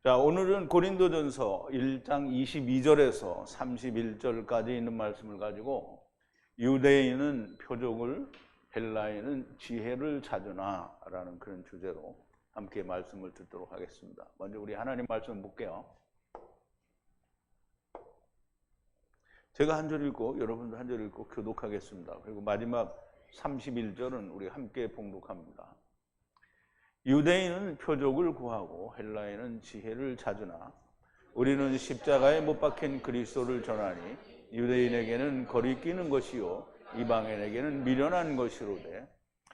자, 오늘은 고린도전서 1장 22절에서 31절까지 있는 말씀을 가지고 유대인은 표적을, 헬라인은 지혜를 찾으나 라는 그런 주제로 함께 말씀을 듣도록 하겠습니다. 먼저 우리 하나님 말씀 볼게요. 제가 한 절 읽고 여러분도 한 절 읽고 교독하겠습니다. 그리고 마지막 31절은 우리 함께 봉독합니다. 유대인은 표적을 구하고 헬라인은 지혜를 찾으나 우리는 십자가에 못 박힌 그리스도를 전하니 유대인에게는 거리끼는 것이요 이방인에게는 미련한 것이로되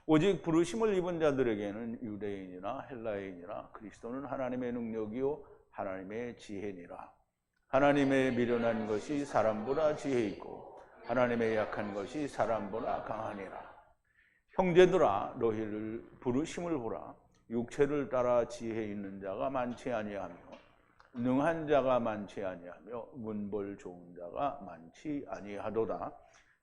오직 부르심을 입은 자들에게는 유대인이나 헬라인이나 그리스도는 하나님의 능력이요 하나님의 지혜니라. 하나님의 미련한 것이 사람보다 지혜 있고 하나님의 약한 것이 사람보다 강하니라. 형제들아 너희를 부르심을 보라. 육체를 따라 지혜 있는 자가 많지 아니하며 능한 자가 많지 아니하며 문벌 좋은 자가 많지 아니하도다.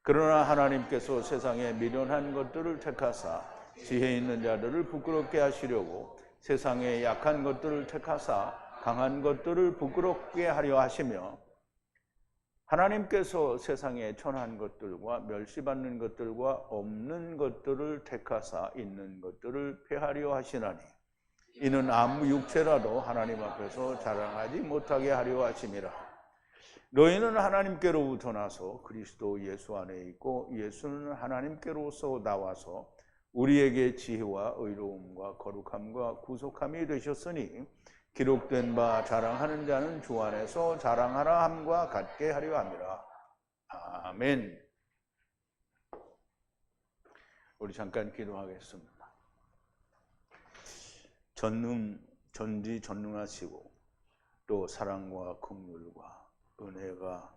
그러나 하나님께서 세상에 미련한 것들을 택하사 지혜 있는 자들을 부끄럽게 하시려고 세상에 약한 것들을 택하사 강한 것들을 부끄럽게 하려 하시며 하나님께서 세상에 천한 것들과 멸시받는 것들과 없는 것들을 택하사 있는 것들을 폐하려 하시나니 이는 아무 육체라도 하나님 앞에서 자랑하지 못하게 하려 하심이라. 너희는 하나님께로부터 나서 그리스도 예수 안에 있고 예수는 하나님께로서 나와서 우리에게 지혜와 의로움과 거룩함과 구속함이 되셨으니 기록된 바 자랑하는 자는 주 안에서 자랑하라 함과 같게 하려 함이라. 아멘. 우리 잠깐 기도하겠습니다. 전지전능하시고 또 사랑과 긍휼과 은혜가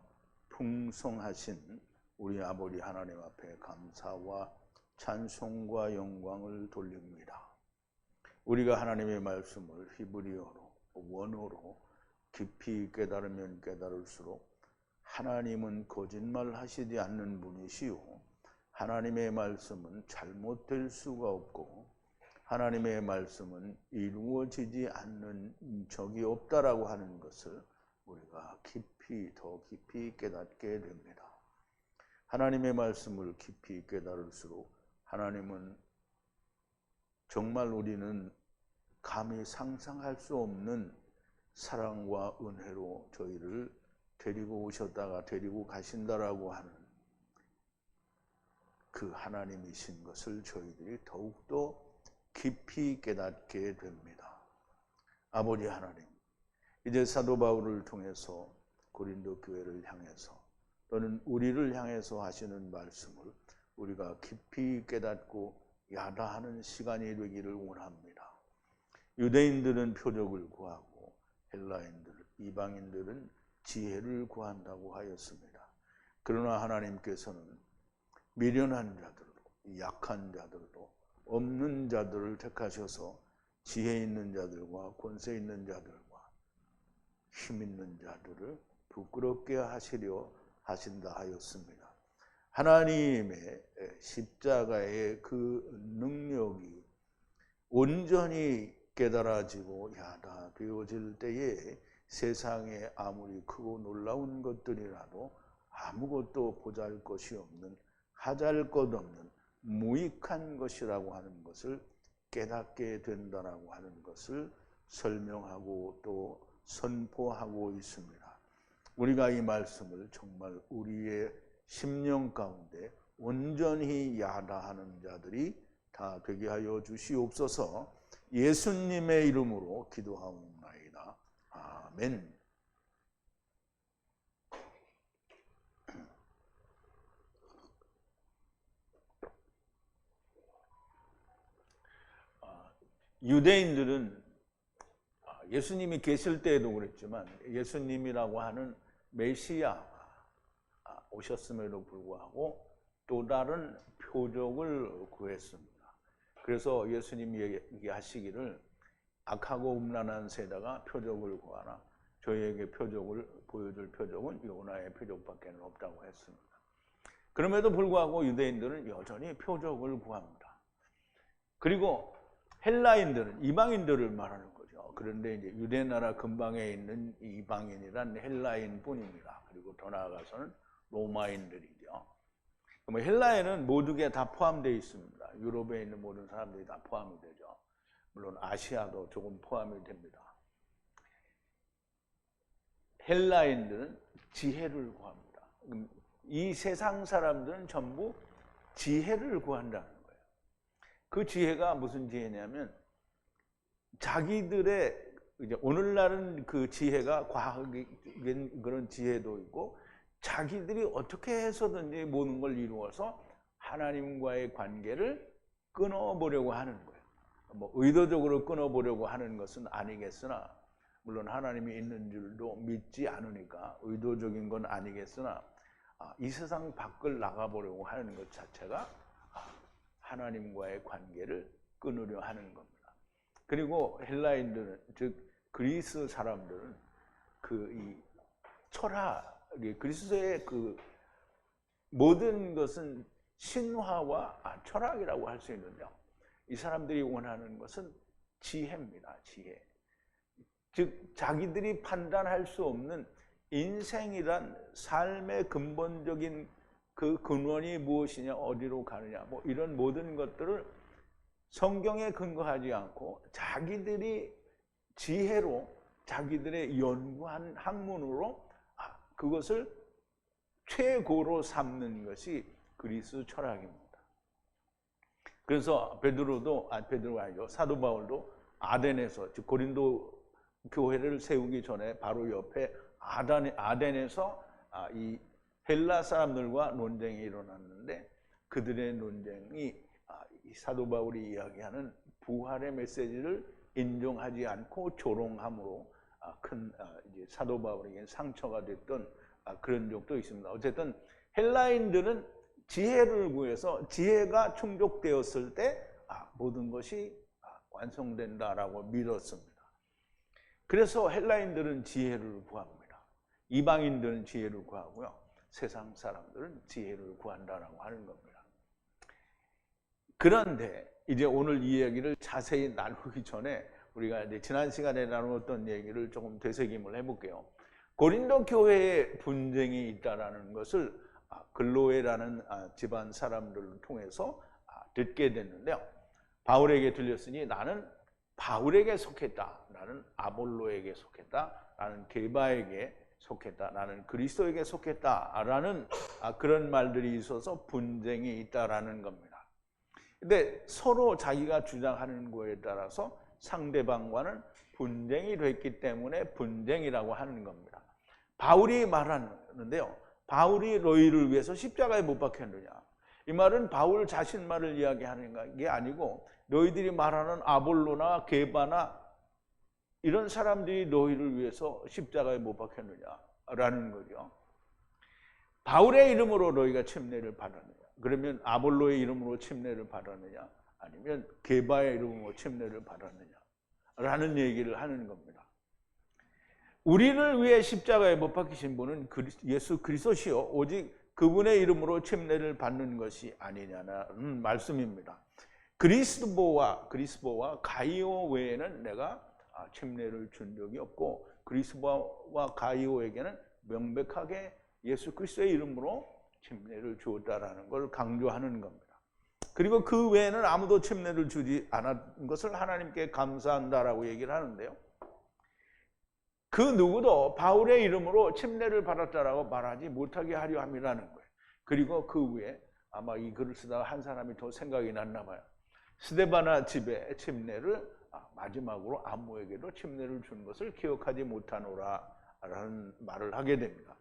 풍성하신 우리 아버지 하나님 앞에 감사와 찬송과 영광을 돌립니다. 우리가 하나님의 말씀을 히브리어로 원어로 깊이 깨달으면 깨달을수록 하나님은 거짓말 하시지 않는 분이시요 하나님의 말씀은 잘못될 수가 없고 하나님의 말씀은 이루어지지 않는 적이 없다라고 하는 것을 우리가 더 깊이 깨닫게 됩니다. 하나님의 말씀을 깊이 깨달을수록 하나님은 정말 우리는 감히 상상할 수 없는 사랑과 은혜로 저희를 데리고 오셨다가 데리고 가신다라고 하는 그 하나님이신 것을 저희들이 더욱더 깊이 깨닫게 됩니다. 아버지 하나님, 이제 사도 바울을 통해서 고린도 교회를 향해서 또는 우리를 향해서 하시는 말씀을 우리가 깊이 깨닫고 야다하는 시간이 되기를 원합니다. 유대인들은 표적을 구하고 헬라인들, 이방인들은 지혜를 구한다고 하였습니다. 그러나 하나님께서는 미련한 자들도 약한 자들도 없는 자들을 택하셔서 지혜 있는 자들과 권세 있는 자들과 힘 있는 자들을 부끄럽게 하시려 하신다 하였습니다. 하나님의 십자가의 그 능력이 온전히 깨달아지고 야다되어질 때에 세상에 아무리 크고 놀라운 것들이라도 아무것도 보잘것이 없는 하잘것없는 무익한 것이라고 하는 것을 깨닫게 된다라고 하는 것을 설명하고 또 선포하고 있습니다. 우리가 이 말씀을 정말 우리의 심령 가운데 온전히 야다하는 자들이 다 되게 하여 주시옵소서. 예수님의 이름으로 기도하옵나이다. 아멘. 유대인들은 예수님이 계실 때에도 그랬지만 예수님이라고 하는 메시아가 오셨음에도 불구하고 또 다른 표적을 구했습니다. 그래서 예수님이 얘기하시기를 악하고 음란한 세대가 표적을 구하나 저희에게 표적을 보여줄 표적은 요나의 표적밖에 없다고 했습니다. 그럼에도 불구하고 유대인들은 여전히 표적을 구합니다. 그리고 헬라인들은 이방인들을 말하는 거죠. 그런데 이제 유대 나라 근방에 있는 이방인이란 헬라인 뿐입니다. 그리고 더 나아가서는 로마인들이죠. 그럼 헬라인은 모두게 다 포함되어 있습니다. 유럽에 있는 모든 사람들이 다 포함이 되죠. 물론 아시아도 조금 포함이 됩니다. 헬라인들은 지혜를 구합니다. 이 세상 사람들은 전부 지혜를 구한다는 거예요. 그 지혜가 무슨 지혜냐면 자기들의 이제 오늘날은 그 지혜가 과학적인 그런 지혜도 있고 자기들이 어떻게 해서든지 모든 걸 이루어서 하나님과의 관계를 끊어보려고 하는 거예요. 뭐 의도적으로 끊어보려고 하는 것은 아니겠으나 물론 하나님이 있는 줄도 믿지 않으니까 의도적인 건 아니겠으나 이 세상 밖을 나가보려고 하는 것 자체가 하나님과의 관계를 끊으려 하는 겁니다. 그리고 헬라인들은 즉 그리스 사람들은 이 철학, 그리스도의 그 모든 것은 신화와 철학이라고 할 수 있는데요. 이 사람들이 원하는 것은 지혜입니다. 지혜. 즉 자기들이 판단할 수 없는 인생이란 삶의 근본적인 그 근원이 무엇이냐, 어디로 가느냐, 뭐 이런 모든 것들을 성경에 근거하지 않고 자기들이 지혜로 자기들의 연구한 학문으로 그것을 최고로 삼는 것이 그리스 철학입니다. 그래서 베드로가 아니죠. 사도 바울도 아덴에서, 즉 고린도 교회를 세우기 전에 바로 옆에 아덴에서 이 헬라 사람들과 논쟁이 일어났는데 그들의 논쟁이 이 사도 바울이 이야기하는 부활의 메시지를 인정하지 않고 조롱함으로 큰 이제 사도 바울에게 상처가 됐던 그런 적도 있습니다. 어쨌든 헬라인들은 지혜를 구해서 지혜가 충족되었을 때 모든 것이 완성된다라고 믿었습니다. 그래서 헬라인들은 지혜를 구합니다. 이방인들은 지혜를 구하고요. 세상 사람들은 지혜를 구한다라고 하는 겁니다. 그런데 이제 오늘 이 얘기를 자세히 나누기 전에 우리가 이제 지난 시간에 나누었던 얘기를 조금 되새김을 해볼게요. 고린도 교회에 분쟁이 있다라는 것을 글로에라는 집안 사람들을 통해서 듣게 됐는데요. 바울에게 들렸으니 나는 바울에게 속했다. 나는 아볼로에게 속했다. 나는 게바에게 속했다. 나는 그리스도에게 속했다라는 그런 말들이 있어서 분쟁이 있다라는 겁니다. 근데 서로 자기가 주장하는 거에 따라서 상대방과는 분쟁이 됐기 때문에 분쟁이라고 하는 겁니다. 바울이 말하는데요. 바울이 너희를 위해서 십자가에 못 박혔느냐. 이 말은 바울 자신 말을 이야기하는 게 아니고 너희들이 말하는 아볼로나 게바나 이런 사람들이 너희를 위해서 십자가에 못 박혔느냐라는 거죠. 바울의 이름으로 너희가 침례를 받았느냐. 그러면 아볼로의 이름으로 침례를 받았느냐. 아니면 게바의 이름으로 침례를 받았느냐라는 얘기를 하는 겁니다. 우리를 위해 십자가에 못 박히신 분은 예수 그리스도시요 오직 그분의 이름으로 침례를 받는 것이 아니냐는 말씀입니다. 그리스도와 가이오 외에는 내가 침례를 준 적이 없고 그리스도와 가이오에게는 명백하게 예수 그리스도의 이름으로 침례를 주었다라는 걸 강조하는 겁니다. 그리고 그 외에는 아무도 침례를 주지 않은 것을 하나님께 감사한다라고 얘기를 하는데요. 그 누구도 바울의 이름으로 침례를 받았다라고 말하지 못하게 하려 함이라는 거예요. 그리고 그 후에 아마 이 글을 쓰다가 한 사람이 더 생각이 났나 봐요. 스데바나 집에 침례를 마지막으로 아무에게도 침례를 준 것을 기억하지 못하노라 라는 말을 하게 됩니다.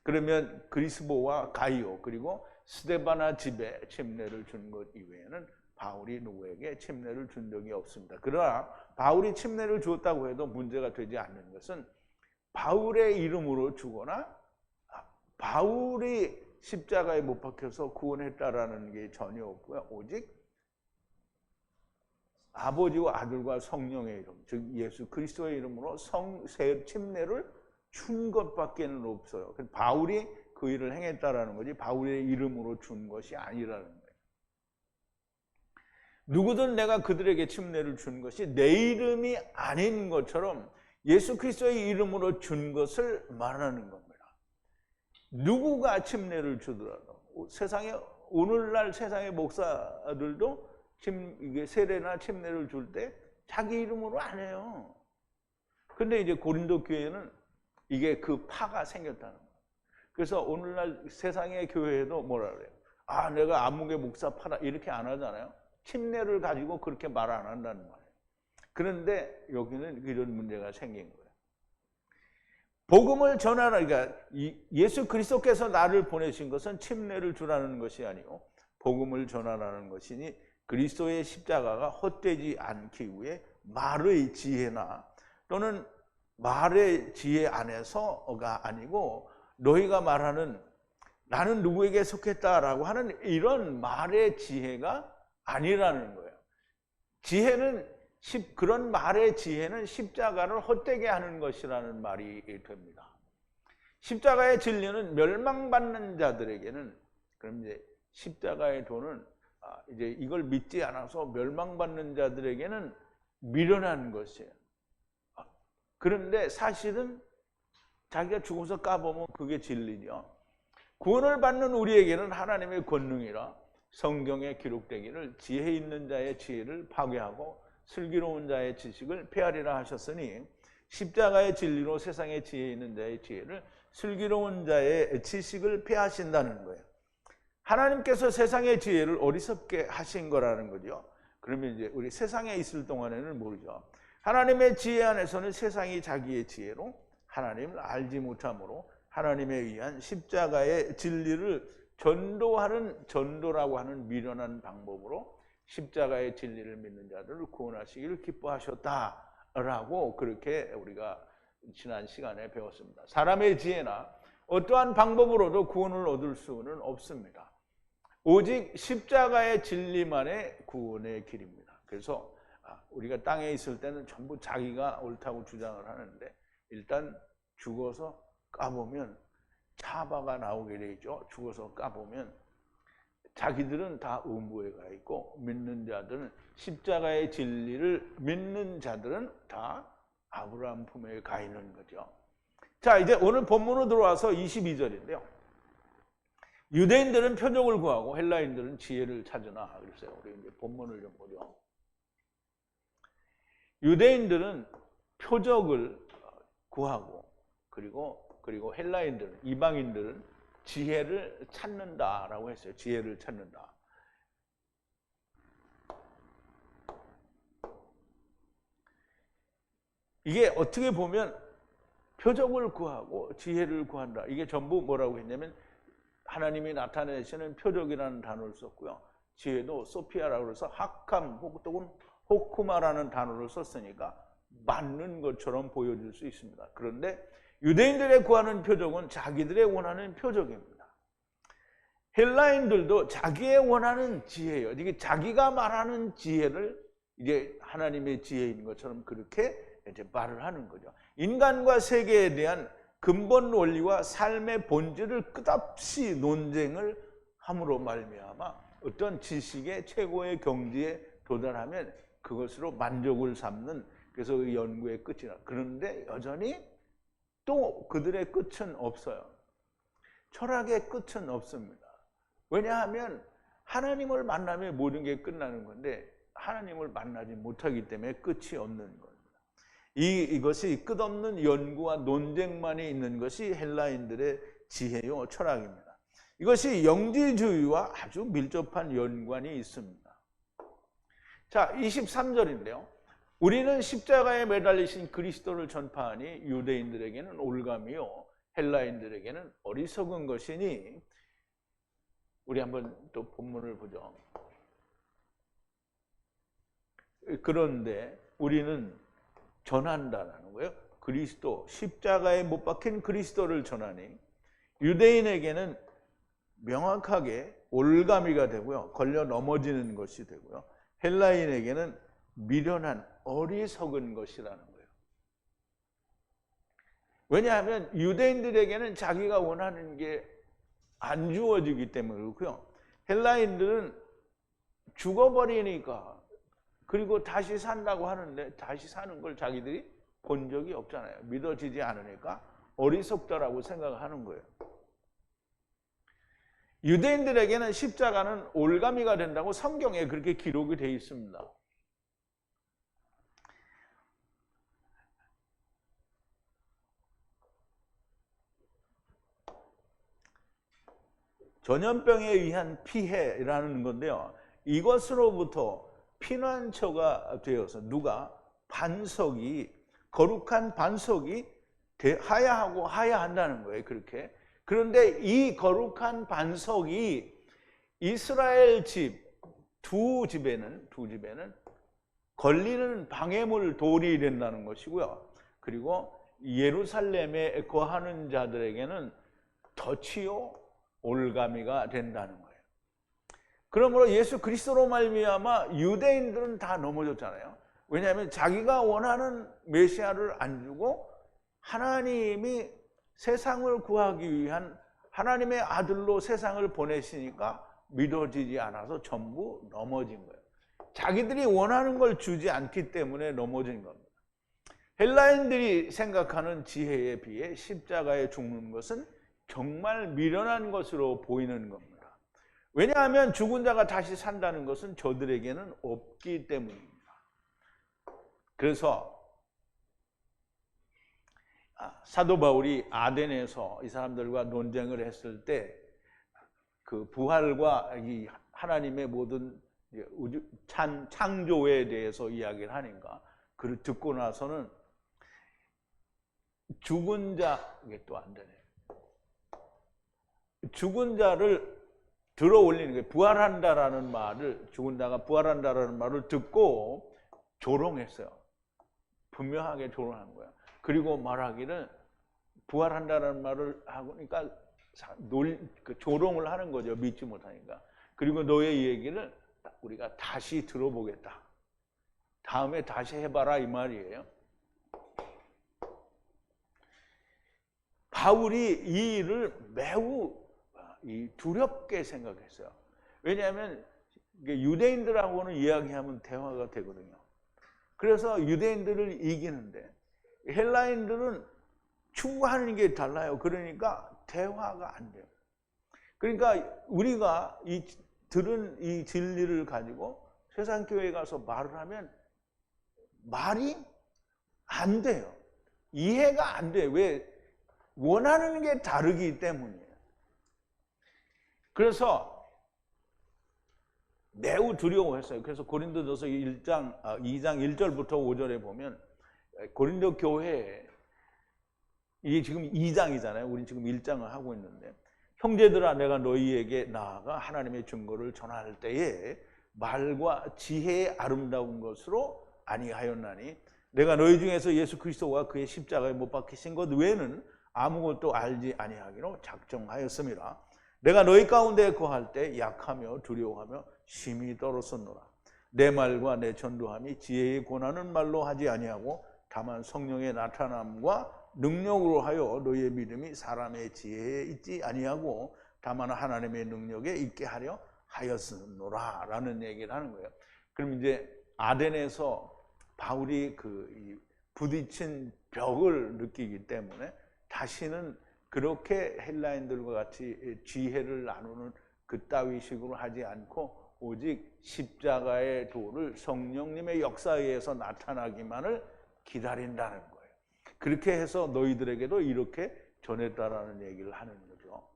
그러면 그리스도와 가이오 그리고 스데바나 집에 침례를 준 것 이외에는 바울이 누구에게 침례를 준 적이 없습니다. 그러나 바울이 침례를 주었다고 해도 문제가 되지 않는 것은 바울의 이름으로 주거나 바울이 십자가에 못 박혀서 구원했다라는 게 전혀 없고요. 오직 아버지와 아들과 성령의 이름, 즉 예수 그리스도의 이름으로 침례를 준 것밖에는 없어요. 바울이 그 일을 행했다라는 거지 바울의 이름으로 준 것이 아니라는 거예요. 누구든 내가 그들에게 침례를 준 것이 내 이름이 아닌 것처럼 예수 그리스도의 이름으로 준 것을 말하는 겁니다. 누구가 침례를 주더라도 오늘날 세상의 목사들도 이게 세례나 침례를 줄 때 자기 이름으로 안 해요. 근데 이제 고린도 교회는 이게 그 파가 생겼다는 거예요. 그래서 오늘날 세상의 교회에도 뭐라 그래요? 아, 내가 아무개 목사 파다 이렇게 안 하잖아요. 침례를 가지고 그렇게 말 안 한다는 말이에요. 그런데 여기는 이런 문제가 생긴 거예요. 복음을 전하라. 그러니까 예수 그리스도께서 나를 보내신 것은 침례를 주라는 것이 아니고 복음을 전하라는 것이니 그리스도의 십자가가 헛되지 않기 위해 말의 지혜나 또는 말의 지혜 안에서가 아니고 너희가 말하는 나는 누구에게 속했다라고 하는 이런 말의 지혜가 아니라는 거예요. 그런 말의 지혜는 십자가를 헛되게 하는 것이라는 말이 됩니다. 십자가의 진리는 멸망받는 자들에게는, 그럼 이제 십자가의 도는 이제 이걸 믿지 않아서 멸망받는 자들에게는 미련한 것이에요. 그런데 사실은 자기가 죽어서 까보면 그게 진리죠. 구원을 받는 우리에게는 하나님의 권능이라 성경에 기록되기를 지혜 있는 자의 지혜를 파괴하고 슬기로운 자의 지식을 폐하리라 하셨으니 십자가의 진리로 세상의 지혜 있는 자의 지혜를 슬기로운 자의 지식을 폐하신다는 거예요. 하나님께서 세상의 지혜를 어리석게 하신 거라는 거죠. 그러면 이제 우리 세상에 있을 동안에는 모르죠. 하나님의 지혜 안에서는 세상이 자기의 지혜로 하나님을 알지 못함으로 하나님에 의한 십자가의 진리를 전도라고 하는 미련한 방법으로 십자가의 진리를 믿는 자들을 구원하시기를 기뻐하셨다라고 그렇게 우리가 지난 시간에 배웠습니다. 사람의 지혜나 어떠한 방법으로도 구원을 얻을 수는 없습니다. 오직 십자가의 진리만의 구원의 길입니다. 그래서 우리가 땅에 있을 때는 전부 자기가 옳다고 주장을 하는데 일단 죽어서 까보면 차바가 나오게 되죠. 죽어서 까보면 자기들은 다 음부에 가 있고 믿는 자들은 십자가의 진리를 믿는 자들은 다 아브라함 품에 가 있는 거죠. 자, 이제 오늘 본문으로 들어와서 22절인데요. 유대인들은 표적을 구하고 헬라인들은 지혜를 찾으나 그랬어요. 우리 이제 본문을 좀 보죠. 유대인들은 표적을 구하고 그리고 헬라인들은 이방인들은 지혜를 찾는다라고 했어요. 지혜를 찾는다. 이게 어떻게 보면 표적을 구하고 지혜를 구한다. 이게 전부 뭐라고 했냐면 하나님이 나타내시는 표적이라는 단어를 썼고요. 지혜도 소피아라고 해서 학함 혹은 호쿠마라는 단어를 썼으니까 맞는 것처럼 보여줄 수 있습니다. 그런데 유대인들의 구하는 표적은 자기들의 원하는 표적입니다. 헬라인들도 자기의 원하는 지혜예요. 이게 자기가 말하는 지혜를 이제 하나님의 지혜인 것처럼 그렇게 이제 말을 하는 거죠. 인간과 세계에 대한 근본 원리와 삶의 본질을 끝없이 논쟁을 함으로 말미암아 어떤 지식의 최고의 경지에 도달하면 그것으로 만족을 삼는, 그래서 그 연구의 끝이라. 그런데 여전히 또 그들의 끝은 없어요. 철학의 끝은 없습니다. 왜냐하면 하나님을 만나면 모든 게 끝나는 건데 하나님을 만나지 못하기 때문에 끝이 없는 겁니다. 이것이 끝없는 연구와 논쟁만이 있는 것이 헬라인들의 지혜요 철학입니다. 이것이 영지주의와 아주 밀접한 연관이 있습니다. 자, 23절인데요. 우리는 십자가에 매달리신 그리스도를 전파하니 유대인들에게는 올감이요 헬라인들에게는 어리석은 것이니, 우리 한번 또 본문을 보죠. 그런데 우리는 전한다라는 거예요. 그리스도, 십자가에 못 박힌 그리스도를 전하니 유대인에게는 명확하게 올가미가 되고요. 걸려 넘어지는 것이 되고요. 헬라인에게는 미련한 어리석은 것이라는 거예요. 왜냐하면 유대인들에게는 자기가 원하는 게 안 주어지기 때문에 그렇고요. 헬라인들은 죽어버리니까, 그리고 다시 산다고 하는데 다시 사는 걸 자기들이 본 적이 없잖아요. 믿어지지 않으니까 어리석다라고 생각하는 거예요. 유대인들에게는 십자가는 올가미가 된다고 성경에 그렇게 기록이 되어 있습니다. 전염병에 의한 피해라는 건데요. 이것으로부터 피난처가 되어서 누가 반석이, 거룩한 반석이 하야하고 하야한다는 거예요. 그렇게. 그런데 이 거룩한 반석이 이스라엘 두 집에는 걸리는 방해물 돌이 된다는 것이고요. 그리고 예루살렘에 거하는 자들에게는 덫이요 올가미가 된다는 거예요. 그러므로 예수 그리스도로 말미암아 유대인들은 다 넘어졌잖아요. 왜냐하면 자기가 원하는 메시아를 안 주고 하나님이 세상을 구하기 위한 하나님의 아들로 세상을 보내시니까 믿어지지 않아서 전부 넘어진 거예요. 자기들이 원하는 걸 주지 않기 때문에 넘어진 겁니다. 헬라인들이 생각하는 지혜에 비해 십자가에 죽는 것은 정말 미련한 것으로 보이는 겁니다. 왜냐하면 죽은 자가 다시 산다는 것은 저들에게는 없기 때문입니다. 그래서 사도 바울이 아덴에서 이 사람들과 논쟁을 했을 때 그 부활과 이 하나님의 모든 창조에 대해서 이야기를 하니까 그를 듣고 나서는 죽은 자, 이게 또 안 되네. 죽은 자를 들어 올리는 거예요. 부활한다라는 말을, 죽은 자가 부활한다라는 말을 듣고 조롱했어요. 분명하게 조롱한 거야. 그리고 말하기를 부활한다라는 말을 하니까 조롱을 하는 거죠. 믿지 못하니까. 그리고 너의 얘기를 우리가 다시 들어보겠다. 다음에 다시 해봐라 이 말이에요. 바울이 이 일을 매우 두렵게 생각했어요. 왜냐하면 유대인들하고는 이야기하면 대화가 되거든요. 그래서 유대인들을 이기는데 헬라인들은 추구하는 게 달라요. 그러니까 대화가 안 돼요. 그러니까 우리가 들은 이 진리를 가지고 세상 교회에 가서 말을 하면 말이 안 돼요. 이해가 안 돼요. 왜? 원하는 게 다르기 때문이에요. 그래서 매우 두려워했어요. 그래서 고린도전서 2장 1절부터 5절에 보면 고린도 교회에, 이게 지금 2장이잖아요. 우린 지금 1장을 하고 있는데, 형제들아 내가 너희에게 나아가 하나님의 증거를 전할 때에 말과 지혜의 아름다운 것으로 아니하였나니 내가 너희 중에서 예수 그리스도와 그의 십자가에 못 박히신 것 외에는 아무것도 알지 아니하기로 작정하였습니다. 내가 너희 가운데 거할 때 약하며 두려워하며 심히 떨었었노라. 내 말과 내 전도함이 지혜의 권하는 말로 하지 아니하고 다만 성령의 나타남과 능력으로 하여 너희의 믿음이 사람의 지혜에 있지 아니하고 다만 하나님의 능력에 있게 하려 하였으노라 라는 얘기를 하는 거예요. 그럼 이제 아덴에서 바울이 부딪힌 벽을 느끼기 때문에 다시는 그렇게 헬라인들과 같이 지혜를 나누는 그따위 식으로 하지 않고 오직 십자가의 도를 성령님의 역사에 의해서 나타나기만을 기다린다는 거예요. 그렇게 해서 너희들에게도 이렇게 전했다라는 얘기를 하는 거죠.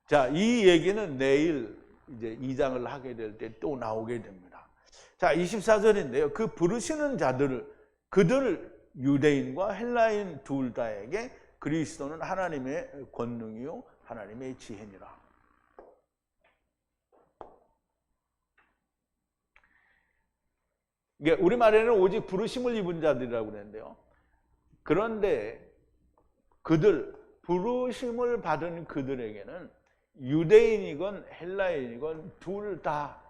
자, 이 얘기는 내일 이제 2장을 하게 될 때 또 나오게 됩니다. 자, 24절인데요. 그 부르시는 자들을, 그들 유대인과 헬라인 둘 다에게 그리스도는 하나님의 권능이요 하나님의 지혜니라. 이게 우리말에는 오직 부르심을 입은 자들이라고 그러는데요. 그런데 부르심을 받은 그들에게는 유대인이건 헬라인이건 둘 다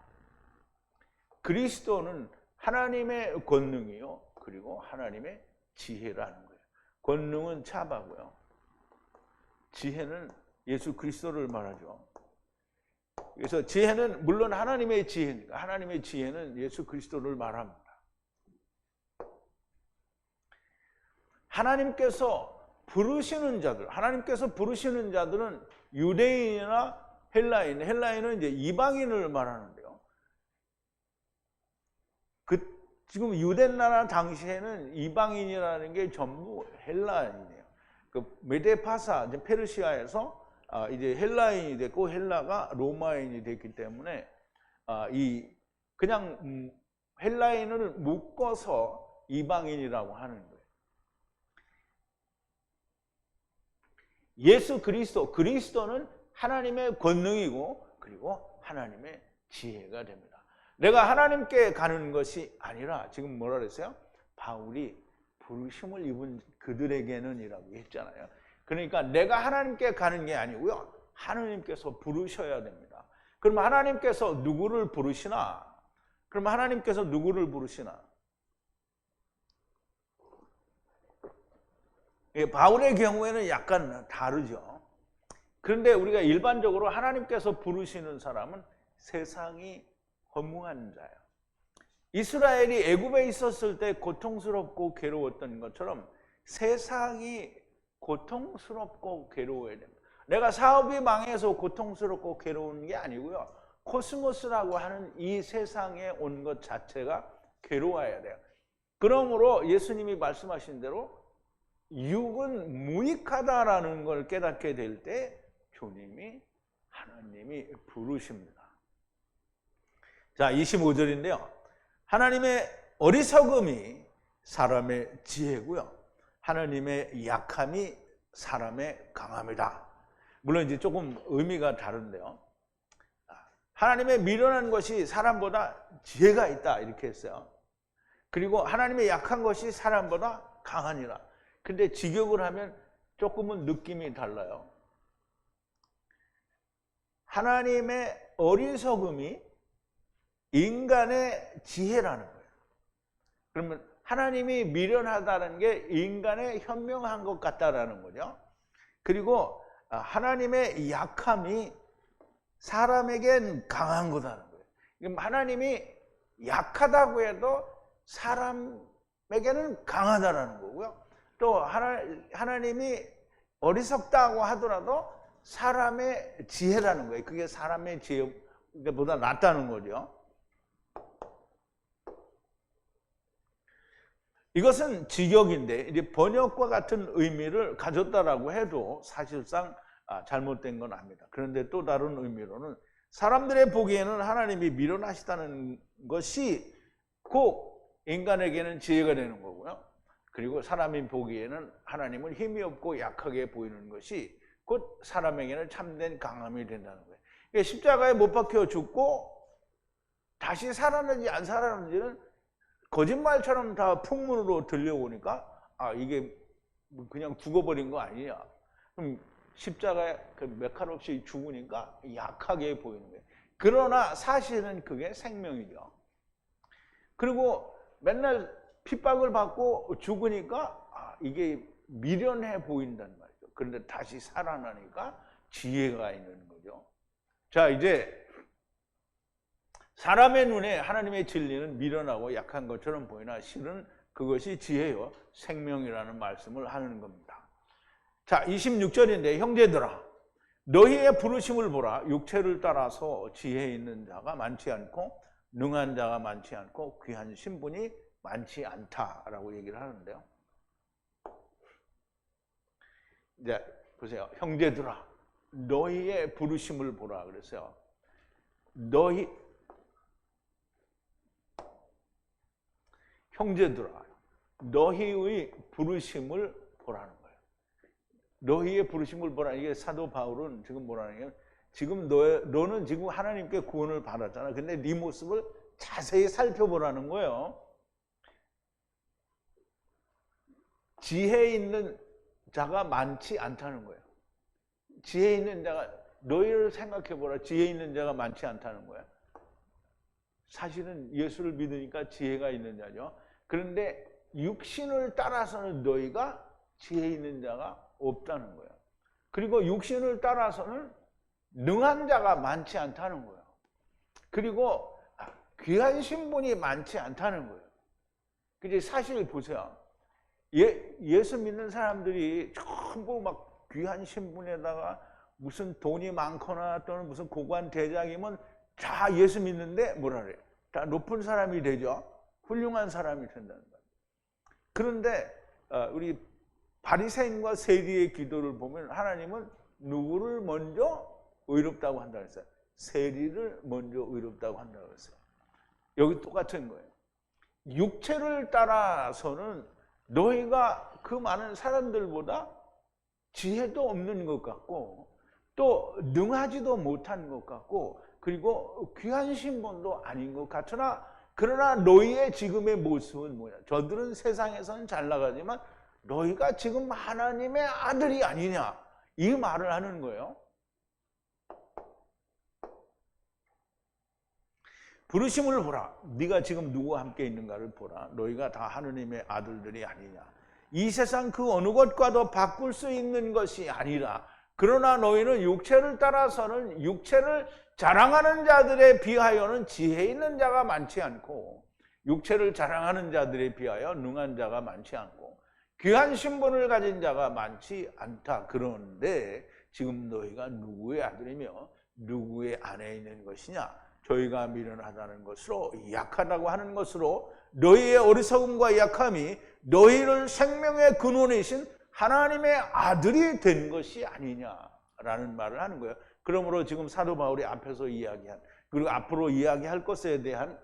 그리스도는 하나님의 권능이요 그리고 하나님의 지혜라는 거예요. 권능은 차바고요. 지혜는 예수 그리스도를 말하죠. 그래서 지혜는 물론 하나님의 지혜니까 하나님의 지혜는 예수 그리스도를 말합니다. 하나님께서 부르시는 자들은 유대인이나 헬라인은 이제 이방인을 말하는데요. 지금 유대 나라 당시에는 이방인이라는 게 전부 헬라인이에요. 그 메데파사, 이제 페르시아에서 이제 헬라인이 됐고 헬라가 로마인이 됐기 때문에 그냥 헬라인을 묶어서 이방인이라고 하는 거예요. 예수 그리스도는 하나님의 권능이고 그리고 하나님의 지혜가 됩니다. 내가 하나님께 가는 것이 아니라 지금 뭐라 그랬어요? 바울이 부르심을 입은 그들에게는 이라고 했잖아요. 그러니까 내가 하나님께 가는 게 아니고요. 하나님께서 부르셔야 됩니다. 그럼 하나님께서 누구를 부르시나? 바울의 경우에는 약간 다르죠. 그런데 우리가 일반적으로 하나님께서 부르시는 사람은 세상이 허무한 자예요. 이스라엘이 애굽에 있었을 때 고통스럽고 괴로웠던 것처럼 세상이 고통스럽고 괴로워야 됩니다. 내가 사업이 망해서 고통스럽고 괴로운 게 아니고요. 코스모스라고 하는 이 세상에 온 것 자체가 괴로워야 돼요. 그러므로 예수님이 말씀하신 대로 육은 무익하다라는 걸 깨닫게 될 때 하나님이 부르십니다. 자, 25절인데요. 하나님의 어리석음이 사람의 지혜고요. 하나님의 약함이 사람의 강함이다. 물론 이제 조금 의미가 다른데요. 하나님의 미련한 것이 사람보다 지혜가 있다 이렇게 했어요. 그리고 하나님의 약한 것이 사람보다 강하니라. 근데 직역을 하면 조금은 느낌이 달라요. 하나님의 어리석음이 인간의 지혜라는 거예요. 그러면 하나님이 미련하다는 게 인간의 현명한 것 같다라는 거죠. 그리고 하나님의 약함이 사람에겐 강한 거다는 거예요. 하나님이 약하다고 해도 사람에게는 강하다라는 거고요. 또 하나님이 어리석다고 하더라도 사람의 지혜라는 거예요. 그게 사람의 지혜보다 낫다는 거죠. 이것은 직역인데 이제 번역과 같은 의미를 가졌다라고 해도 사실상 잘못된 건 아닙니다. 그런데 또 다른 의미로는 사람들의 보기에는 하나님이 미련하시다는 것이 꼭 인간에게는 지혜가 되는 거고요. 그리고 사람이 보기에는 하나님은 힘이 없고 약하게 보이는 것이 곧 사람에게는 참된 강함이 된다는 거예요. 그러니까 십자가에 못 박혀 죽고 다시 살았는지 안 살았는지는 거짓말처럼 다 풍문으로 들려오니까 이게 그냥 죽어버린 거 아니냐. 그럼 십자가에 몇 칼 없이 죽으니까 약하게 보이는 거예요. 그러나 사실은 그게 생명이죠. 그리고 맨날 핍박을 받고 죽으니까 이게 미련해 보인단 말이죠. 그런데 다시 살아나니까 지혜가 있는 거죠. 자, 이제 사람의 눈에 하나님의 진리는 미련하고 약한 것처럼 보이나 실은 그것이 지혜요 생명이라는 말씀을 하는 겁니다. 자, 26절인데 형제들아 너희의 부르심을 보라. 육체를 따라서 지혜 있는 자가 많지 않고 능한 자가 많지 않고 귀한 신분이 많지 않다라고 얘기를 하는데요. 이제 보세요. 형제들아 너희의 부르심을 보라 그랬어요. 형제들아 너희의 부르심을 보라는 거예요. 너희의 부르심을 보라. 이게 사도 바울은 지금 뭐라는 게 지금 너는 지금 하나님께 구원을 받았잖아. 근데 네 모습을 자세히 살펴보라는 거예요. 지혜 있는 자가 많지 않다는 거예요. 지혜 있는 자가 너희를 생각해보라. 지혜 있는 자가 많지 않다는 거예요. 사실은 예수를 믿으니까 지혜가 있는 자죠. 그런데 육신을 따라서는 너희가 지혜 있는 자가 없다는 거예요. 그리고 육신을 따라서는 능한 자가 많지 않다는 거예요. 그리고 귀한 신분이 많지 않다는 거예요. 근데 사실 보세요. 예수 믿는 사람들이 전부 막 귀한 신분에다가 무슨 돈이 많거나 또는 무슨 고관 대장이면 다 예수 믿는데 뭐라 그래요? 다 높은 사람이 되죠. 훌륭한 사람이 된다는 거예요. 그런데 우리 바리새인과 세리의 기도를 보면 하나님은 누구를 먼저 의롭다고 한다고 했어요? 세리를 먼저 의롭다고 한다고 했어요. 여기 똑같은 거예요. 육체를 따라서는 너희가 그 많은 사람들보다 지혜도 없는 것 같고 또 능하지도 못한 것 같고 그리고 귀한 신분도 아닌 것 같으나 그러나 너희의 지금의 모습은 뭐냐? 저들은 세상에서는 잘 나가지만 너희가 지금 하나님의 아들이 아니냐? 이 말을 하는 거예요. 부르심을 보라. 네가 지금 누구와 함께 있는가를 보라. 너희가 다 하느님의 아들들이 아니냐. 이 세상 그 어느 것과도 바꿀 수 있는 것이 아니라 그러나 너희는 육체를 따라서는 육체를 자랑하는 자들에 비하여는 지혜 있는 자가 많지 않고 육체를 자랑하는 자들에 비하여 능한 자가 많지 않고 귀한 신분을 가진 자가 많지 않다. 그런데 지금 너희가 누구의 아들이며 누구의 아내에 있는 것이냐? 저희가 미련하다는 것으로 약하다고 하는 것으로 너희의 어리석음과 약함이 너희를 생명의 근원이신 하나님의 아들이 된 것이 아니냐라는 말을 하는 거예요. 그러므로 지금 사도 바울이 앞에서 이야기한 그리고 앞으로 이야기할 것에 대한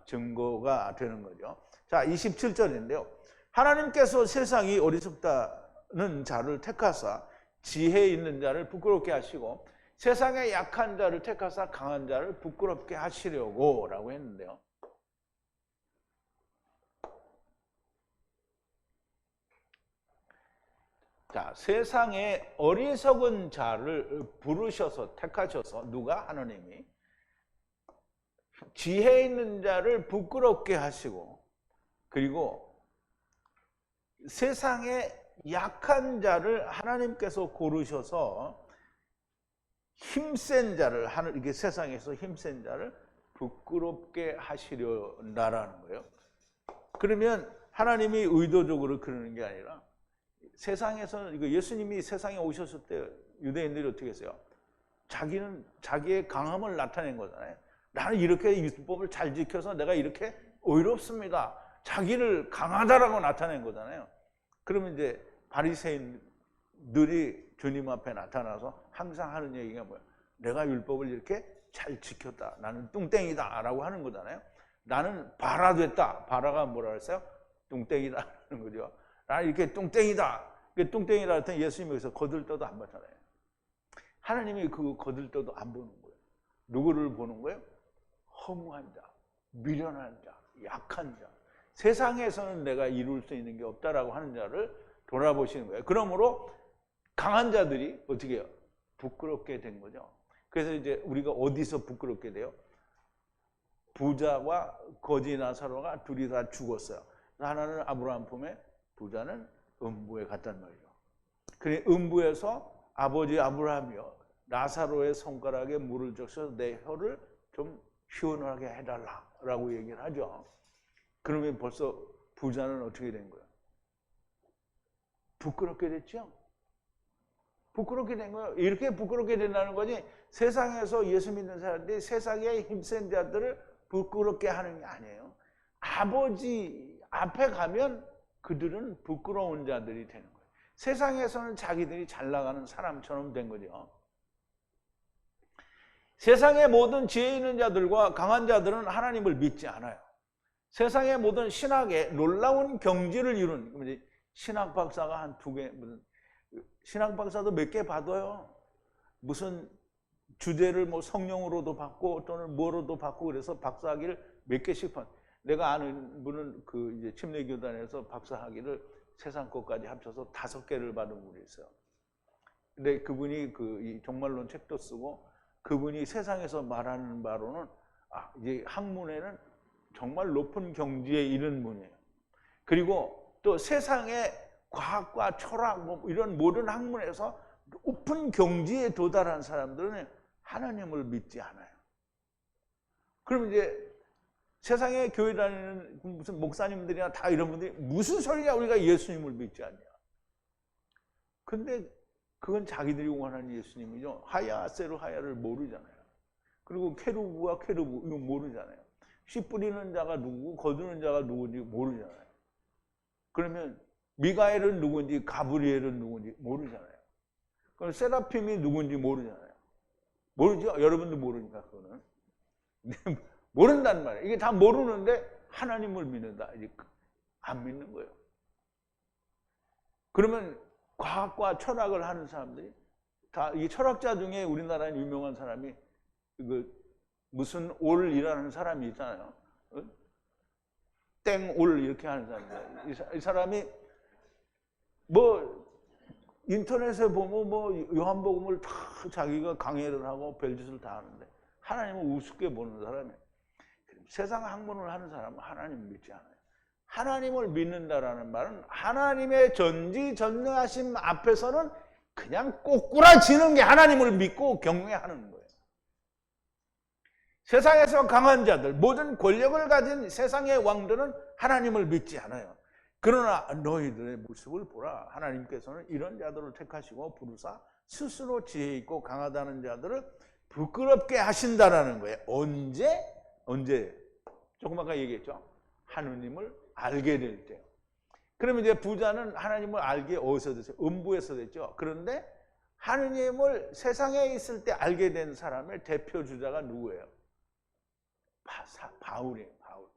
증거가 되는 거죠. 자, 27절인데요. 하나님께서 세상이 어리석다는 자를 택하사 지혜 있는 자를 부끄럽게 하시고 세상의 약한 자를 택하사 강한 자를 부끄럽게 하시려고 라고 했는데요. 자, 세상에 어리석은 자를 부르셔서 택하셔서 누가? 하나님이 지혜 있는 자를 부끄럽게 하시고 그리고 세상에 약한 자를 하나님께서 고르셔서 힘센 자를 이게 세상에서 힘센 자를 부끄럽게 하시려나라는 거예요. 그러면 하나님이 의도적으로 그러는 게 아니라 세상에서는 이거 예수님이 세상에 오셨을 때 유대인들이 어떻게 했어요? 자기는 자기의 강함을 나타낸 거잖아요. 나는 이렇게 율법을 잘 지켜서 내가 이렇게 의롭습니다. 자기를 강하다라고 나타낸 거잖아요. 그러면 이제 바리새인들이 주님 앞에 나타나서 항상 하는 얘기가 뭐야? 내가 율법을 이렇게 잘 지켰다. 나는 뚱땡이다 라고 하는 거잖아요. 나는 바라 됐다. 바라가 뭐라 그랬어요? 뚱땡이다 라는 거죠. 나는 이렇게 뚱땡이다. 뚱땡이라 했더니 예수님이 여기서 거들떠도 안 봤잖아요. 하나님이 그 거들떠도 안 보는 거예요. 누구를 보는 거예요? 허무한 자, 미련한 자, 약한 자. 세상에서는 내가 이룰 수 있는 게 없다라고 하는 자를 돌아보시는 거예요. 그러므로 강한 자들이 어떻게 해요? 부끄럽게 된 거죠. 그래서 이제 우리가 어디서 부끄럽게 돼요? 부자와 거지 나사로가 둘이 다 죽었어요. 하나는 아브라함 품에, 부자는 음부에 갔단 말이죠. 그래 음부에서 아버지 아브라함이요, 나사로의 손가락에 물을 적셔서 내 혀를 좀 시원하게 해달라라고 얘기를 하죠. 그러면 벌써 부자는 어떻게 된 거예요? 부끄럽게 됐죠? 부끄럽게 된 거예요. 이렇게 부끄럽게 된다는 거지 세상에서 예수 믿는 사람들이 세상의 힘센 자들을 부끄럽게 하는 게 아니에요. 아버지 앞에 가면 그들은 부끄러운 자들이 되는 거예요. 세상에서는 자기들이 잘 나가는 사람처럼 된 거죠. 세상의 모든 지혜 있는 자들과 강한 자들은 하나님을 믿지 않아요. 세상의 모든 신학에 놀라운 경지를 이룬 신학 박사가 한 2개, 무슨 신학 박사도 몇 개 받아요. 무슨 주제를 뭐 성령으로도 받고 또는 뭐로도 받고 그래서 박사학위를 몇 개씩 받. 내가 아는 분은 그 이제 침례교단에서 박사학위를 세상 것까지 합쳐서 5개를 받은 분이 있어요. 근데 그분이 이 종말론 책도 쓰고 그분이 세상에서 말하는 바로는 이제 학문에는 정말 높은 경지에 이른 분이에요. 그리고 또 세상의 과학과 철학 뭐 이런 모든 학문에서 높은 경지에 도달한 사람들은 하나님을 믿지 않아요. 그럼 이제 세상에 교회 다니는 무슨 목사님들이나 다 이런 분들이 무슨 소리냐, 우리가 예수님을 믿지 않냐. 근데 그건 자기들이 원하는 예수님이죠. 하야 세루하야를 모르잖아요. 그리고 케루브와 케루브 이거 모르잖아요. 씨 뿌리는 자가 누구고 거두는 자가 누군지 모르잖아요. 그러면 미가엘은 누군지 가브리엘은 누군지 모르잖아요. 그럼 세라핌이 누군지 모르잖아요. 모르죠? 여러분도 모르니까 그거는. 모른단 말이에요. 이게 다 모르는데 하나님을 믿는다. 이제 안 믿는 거예요. 그러면 과학과 철학을 하는 사람들이 다, 이 철학자 중에 우리나라에 유명한 사람이 무슨 올이라는 사람이 있잖아요. 땡올 이렇게 하는 사람들. 이 사람이 뭐 인터넷에 보면 뭐 요한복음을 다 자기가 강해를 하고 별짓을 다 하는데 하나님을 우습게 보는 사람이에요. 세상 학문을 하는 사람은 하나님을 믿지 않아요. 하나님을 믿는다라는 말은 하나님의 전지전능하심 앞에서는 그냥 꼬꾸라지는 게 하나님을 믿고 경외하는 거예요. 세상에서 강한 자들, 모든 권력을 가진 세상의 왕들은 하나님을 믿지 않아요. 그러나 너희들의 모습을 보라. 하나님께서는 이런 자들을 택하시고 부르사 스스로 지혜 있고 강하다는 자들을 부끄럽게 하신다라는 거예요. 언제? 조금 아까 얘기했죠. 하느님을 알게 될 때. 그러면 이제 부자는 하나님을 알게 어디서 됐어요? 음부에서 됐죠. 그런데 하느님을 세상에 있을 때 알게 된 사람의 대표 주자가 누구예요? 바울이에요. 바울.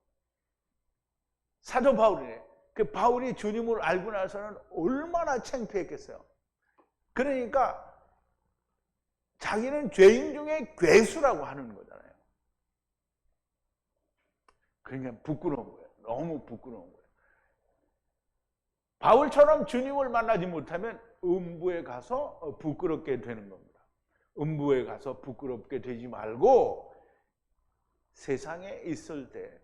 사도 바울이에요. 그 바울이 주님을 알고 나서는 얼마나 창피했겠어요. 그러니까 자기는 죄인 중에 괴수라고 하는 거잖아요. 그러니까 부끄러운 거예요. 너무 부끄러운 거예요. 바울처럼 주님을 만나지 못하면 음부에 가서 부끄럽게 되는 겁니다. 음부에 가서 부끄럽게 되지 말고 세상에 있을 때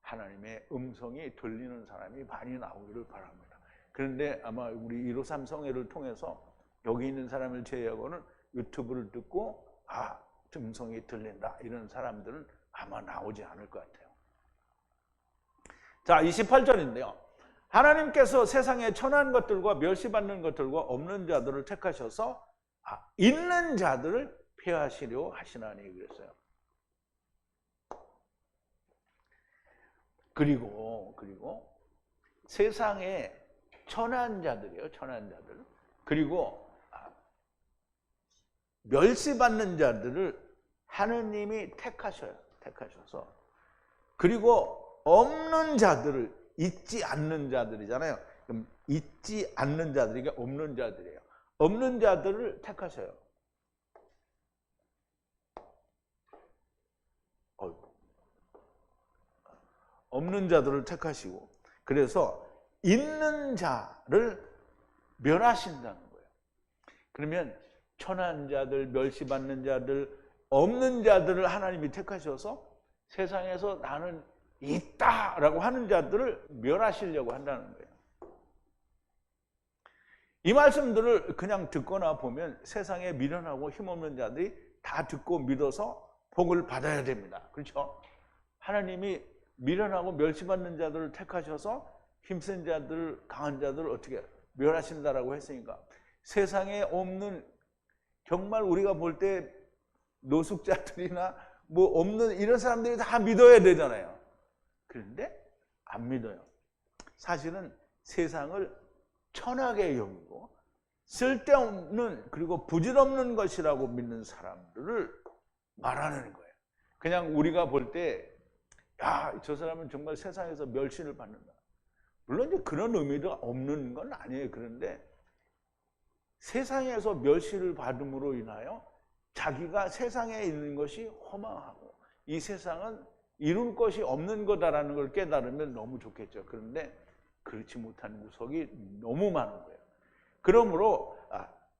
하나님의 음성이 들리는 사람이 많이 나오기를 바랍니다. 그런데 아마 우리 153 성회를 통해서 여기 있는 사람을 제외하고는 유튜브를 듣고 음성이 들린다 이런 사람들은 아마 나오지 않을 것 같아요. 자, 28절인데요. 하나님께서 세상에 천한 것들과 멸시받는 것들과 없는 자들을 택하셔서 있는 자들을 폐하시려 하시나니 그랬어요. 그리고 세상에 천한 자들이에요. 천한 자들. 그리고 멸시받는 자들을 하느님이 택하셔서 그리고 없는 자들을 잊지 않는 자들이잖아요. 그럼 잊지 않는 자들이 없는 자들이에요. 없는 자들을 택하셔요. 없는 자들을 택하시고 그래서 있는 자를 멸하신다는 거예요. 그러면 천한 자들, 멸시받는 자들, 없는 자들을 하나님이 택하셔서 세상에서 나는 있다라고 하는 자들을 멸하시려고 한다는 거예요. 이 말씀들을 그냥 듣거나 보면 세상에 미련하고 힘없는 자들이 다 듣고 믿어서 복을 받아야 됩니다. 그렇죠? 하나님이 미련하고 멸시받는 자들을 택하셔서 힘센 자들, 강한 자들을 어떻게 멸하신다라고 했으니까 세상에 없는 정말 우리가 볼 때 노숙자들이나 뭐 없는 이런 사람들이 다 믿어야 되잖아요. 그런데 안 믿어요. 사실은 세상을 천하게 여기고 쓸데없는 그리고 부질없는 것이라고 믿는 사람들을 말하는 거예요. 그냥 우리가 볼 때 저 사람은 정말 세상에서 멸시를 받는다. 물론 이제 그런 의미도 없는 건 아니에요. 그런데 세상에서 멸시를 받음으로 인하여 자기가 세상에 있는 것이 허망하고 이 세상은 이룰 것이 없는 거다라는 걸 깨달으면 너무 좋겠죠. 그런데 그렇지 못한 구석이 너무 많은 거예요. 그러므로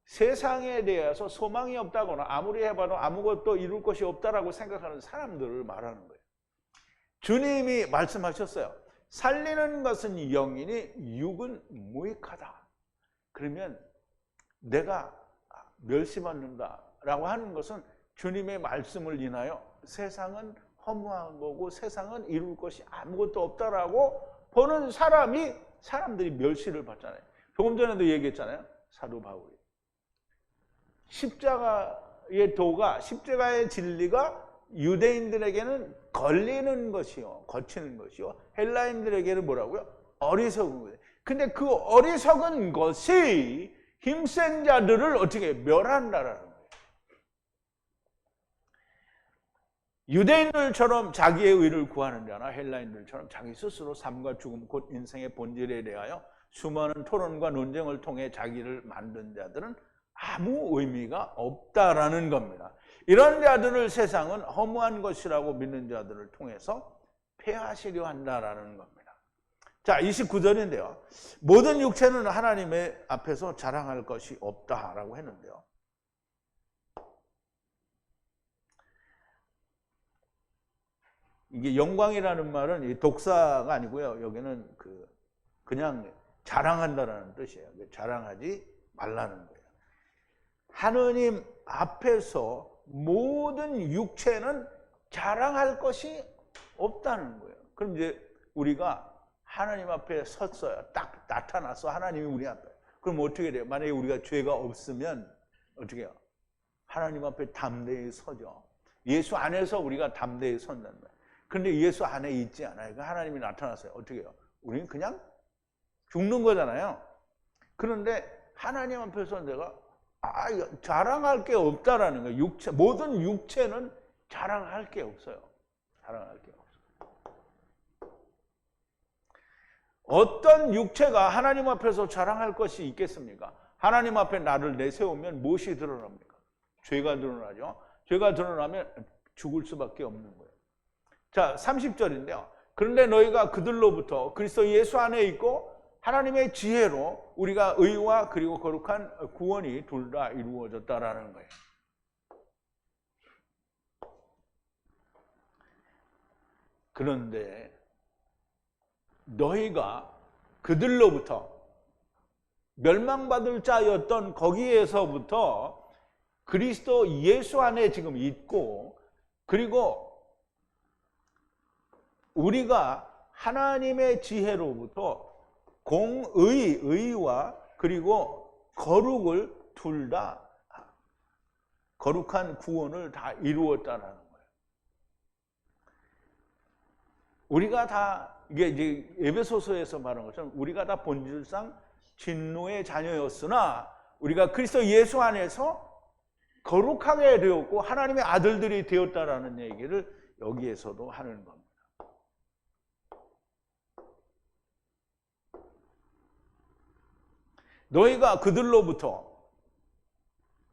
세상에 대해서 소망이 없다거나 아무리 해봐도 아무것도 이룰 것이 없다라고 생각하는 사람들을 말하는 거예요. 주님이 말씀하셨어요. 살리는 것은 영이니 육은 무익하다. 그러면 내가 멸시받는다라고 하는 것은 주님의 말씀을 인하여 세상은 허무한 거고 세상은 이룰 것이 아무것도 없다라고 보는 사람들이 멸시를 받잖아요. 조금 전에도 얘기했잖아요. 사도 바울이. 십자가의 도가, 십자가의 진리가 유대인들에게는 걸리는 것이요, 거치는 것이요, 헬라인들에게는 뭐라고요? 어리석은 거예요. 근데 그 어리석은 것이 힘센 자들을 어떻게 멸한다라는 거예요. 유대인들처럼 자기의 의를 구하는 자나 헬라인들처럼 자기 스스로 삶과 죽음 곧 인생의 본질에 대하여 수많은 토론과 논쟁을 통해 자기를 만든 자들은 아무 의미가 없다라는 겁니다. 이런 자들을 세상은 허무한 것이라고 믿는 자들을 통해서 폐하시려 한다라는 겁니다. 자, 29절인데요. 모든 육체는 하나님의 앞에서 자랑할 것이 없다라고 했는데요. 이게 영광이라는 말은 이 독사가 아니고요. 여기는 그냥 자랑한다라는 뜻이에요. 자랑하지 말라는 거예요. 하느님 앞에서 모든 육체는 자랑할 것이 없다는 거예요. 그럼 이제 우리가 하나님 앞에 섰어요. 딱 나타났어. 하나님이 우리 앞에. 그럼 어떻게 돼요? 만약에 우리가 죄가 없으면 어떻게 해요? 하나님 앞에 담대히 서죠. 예수 안에서 우리가 담대히 선단 말이에요. 그런데 예수 안에 있지 않아요. 그러니까 하나님이 나타났어요. 어떻게 해요? 우리는 그냥 죽는 거잖아요. 그런데 하나님 앞에서 내가 자랑할 게 없다라는 거예요. 모든 육체는 자랑할 게 없어요. 자랑할 게 없어요. 어떤 육체가 하나님 앞에서 자랑할 것이 있겠습니까? 하나님 앞에 나를 내세우면 무엇이 드러납니까? 죄가 드러나죠. 죄가 드러나면 죽을 수밖에 없는 거예요. 자, 30절인데요. 그런데 너희가 그들로부터 그리스도 예수 안에 있고 하나님의 지혜로 우리가 의와 그리고 거룩한 구원이 둘 다 이루어졌다라는 거예요. 그런데 너희가 그들로부터 멸망받을 자였던 거기에서부터 그리스도 예수 안에 지금 있고 그리고 우리가 하나님의 지혜로부터 의와 그리고 거룩을 둘 다 거룩한 구원을 다 이루었다는 거예요. 우리가 다 이게 이제 에베소서에서 말한 것처럼 우리가 다 본질상 진노의 자녀였으나 우리가 그리스도 예수 안에서 거룩하게 되었고 하나님의 아들들이 되었다라는 얘기를 여기에서도 하는 겁니다. 너희가 그들로부터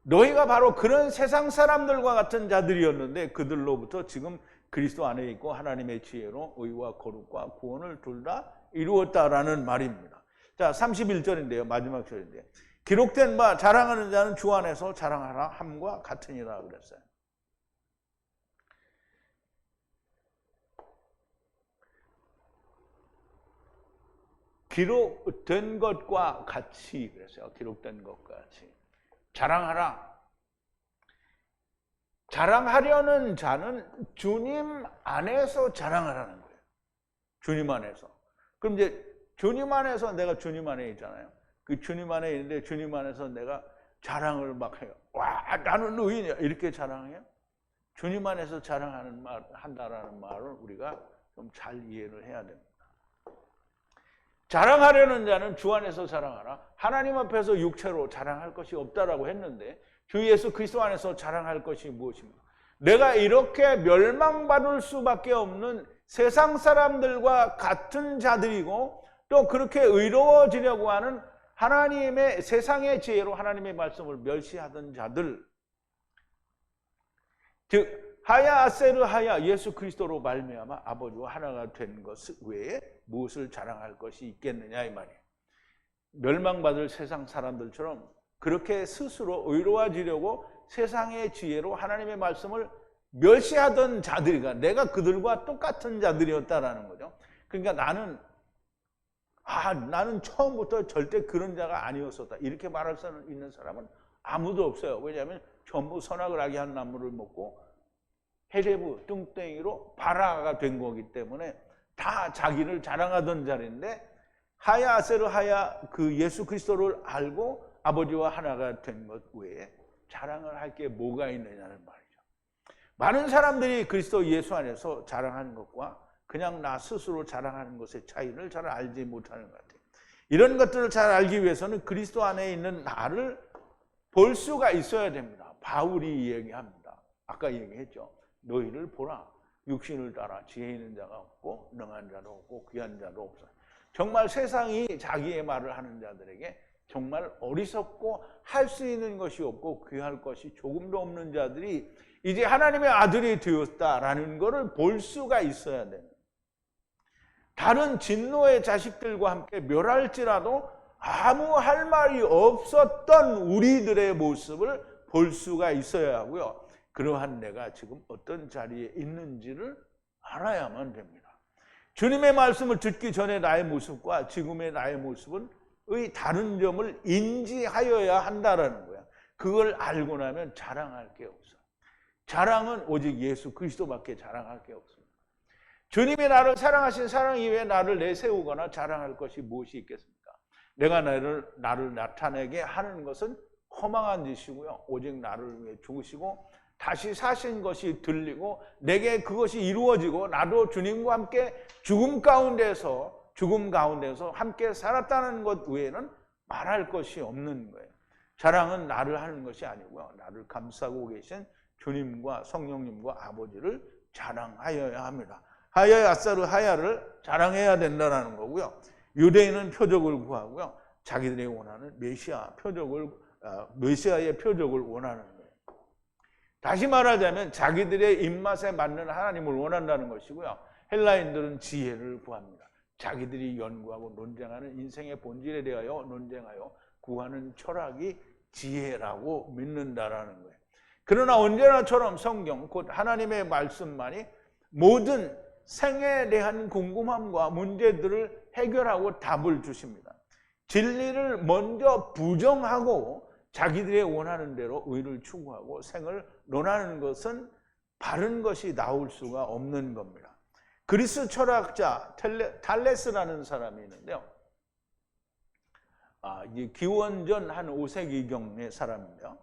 너희가 바로 그런 세상 사람들과 같은 자들이었는데 그들로부터 지금 그리스도 안에 있고 하나님의 지혜로 의와 거룩과 구원을 둘 다 이루었다라는 말입니다. 자, 31절인데요. 마지막 절인데 기록된 바 자랑하는 자는 주 안에서 자랑하라 함과 같으니라 그랬어요. 기록된 것과 같이 그랬어요. 기록된 것과 같이 자랑하라. 자랑하려는 자는 주님 안에서 자랑하라는 거예요. 주님 안에서. 그럼 이제 주님 안에서 내가 주님 안에 있잖아요. 그 주님 안에 있는데 주님 안에서 내가 자랑을 막 해요. 와, 나는 의인이야. 이렇게 자랑해요? 주님 안에서 자랑하는 한다라는 말을 우리가 좀 잘 이해를 해야 됩니다. 자랑하려는 자는 주 안에서 자랑하라. 하나님 앞에서 육체로 자랑할 것이 없다라고 했는데 주 예수 그리스도 안에서 자랑할 것이 무엇입니까? 내가 이렇게 멸망받을 수밖에 없는 세상 사람들과 같은 자들이고 또 그렇게 의로워지려고 하는 하나님의 세상의 지혜로 하나님의 말씀을 멸시하던 자들, 즉 하야 아세르 하야 예수 그리스도로 말미암아 아버지와 하나가 된 것 외에 무엇을 자랑할 것이 있겠느냐 이 말이에요. 멸망받을 세상 사람들처럼 그렇게 스스로 의로워지려고 세상의 지혜로 하나님의 말씀을 멸시하던 자들이가 내가 그들과 똑같은 자들이었다라는 거죠. 그러니까 나는 처음부터 절대 그런 자가 아니었었다. 이렇게 말할 수 있는 사람은 아무도 없어요. 왜냐하면 전부 선악을 알게 한 나무를 먹고 헤레브 뚱땡이로 바라가 된 거기 때문에 다 자기를 자랑하던 자리인데, 하야 아세르 하야 그 예수 그리스도를 알고 아버지와 하나가 된 것 외에 자랑을 할 게 뭐가 있느냐는 말이죠. 많은 사람들이 그리스도 예수 안에서 자랑하는 것과 그냥 나 스스로 자랑하는 것의 차이를 잘 알지 못하는 것 같아요. 이런 것들을 잘 알기 위해서는 그리스도 안에 있는 나를 볼 수가 있어야 됩니다. 바울이 얘기합니다. 아까 얘기했죠. 너희를 보라. 육신을 따라 지혜 있는 자가 없고 능한 자도 없고 귀한 자도 없어. 정말 세상이 자기의 말을 하는 자들에게 정말 어리석고 할 수 있는 것이 없고 귀할 것이 조금도 없는 자들이 이제 하나님의 아들이 되었다라는 것을 볼 수가 있어야 돼요. 다른 진노의 자식들과 함께 멸할지라도 아무 할 말이 없었던 우리들의 모습을 볼 수가 있어야 하고요. 그러한 내가 지금 어떤 자리에 있는지를 알아야만 됩니다. 주님의 말씀을 듣기 전에 나의 모습과 지금의 나의 모습은 다른 점을 인지하여야 한다라는 거야. 그걸 알고 나면 자랑할 게 없어. 자랑은 오직 예수 그리스도밖에 자랑할 게 없습니다. 주님이 나를 사랑하신 사랑 이외에 나를 내세우거나 자랑할 것이 무엇이 있겠습니까? 내가 나를 나타내게 하는 것은 허망한 짓이고요. 오직 나를 위해 죽으시고 다시 사신 것이 들리고 내게 그것이 이루어지고 나도 주님과 함께 죽음 가운데서 함께 살았다는 것 외에는 말할 것이 없는 거예요. 자랑은 나를 하는 것이 아니고요. 나를 감싸고 계신 주님과 성령님과 아버지를 자랑하여야 합니다. 하야 아사르 하야를 자랑해야 된다는 거고요. 유대인은 표적을 구하고요. 자기들이 원하는 메시아의 표적을 원하는 거예요. 다시 말하자면 자기들의 입맛에 맞는 하나님을 원한다는 것이고요. 헬라인들은 지혜를 구합니다. 자기들이 연구하고 논쟁하는 인생의 본질에 대하여 논쟁하여 구하는 철학이 지혜라고 믿는다라는 거예요. 그러나 언제나처럼 성경 곧 하나님의 말씀만이 모든 생에 대한 궁금함과 문제들을 해결하고 답을 주십니다. 진리를 먼저 부정하고 자기들의 원하는 대로 의를 추구하고 생을 논하는 것은 바른 것이 나올 수가 없는 겁니다. 그리스 철학자 탈레스라는 사람이 있는데요. 기원전 한 5세기경의 사람인데요.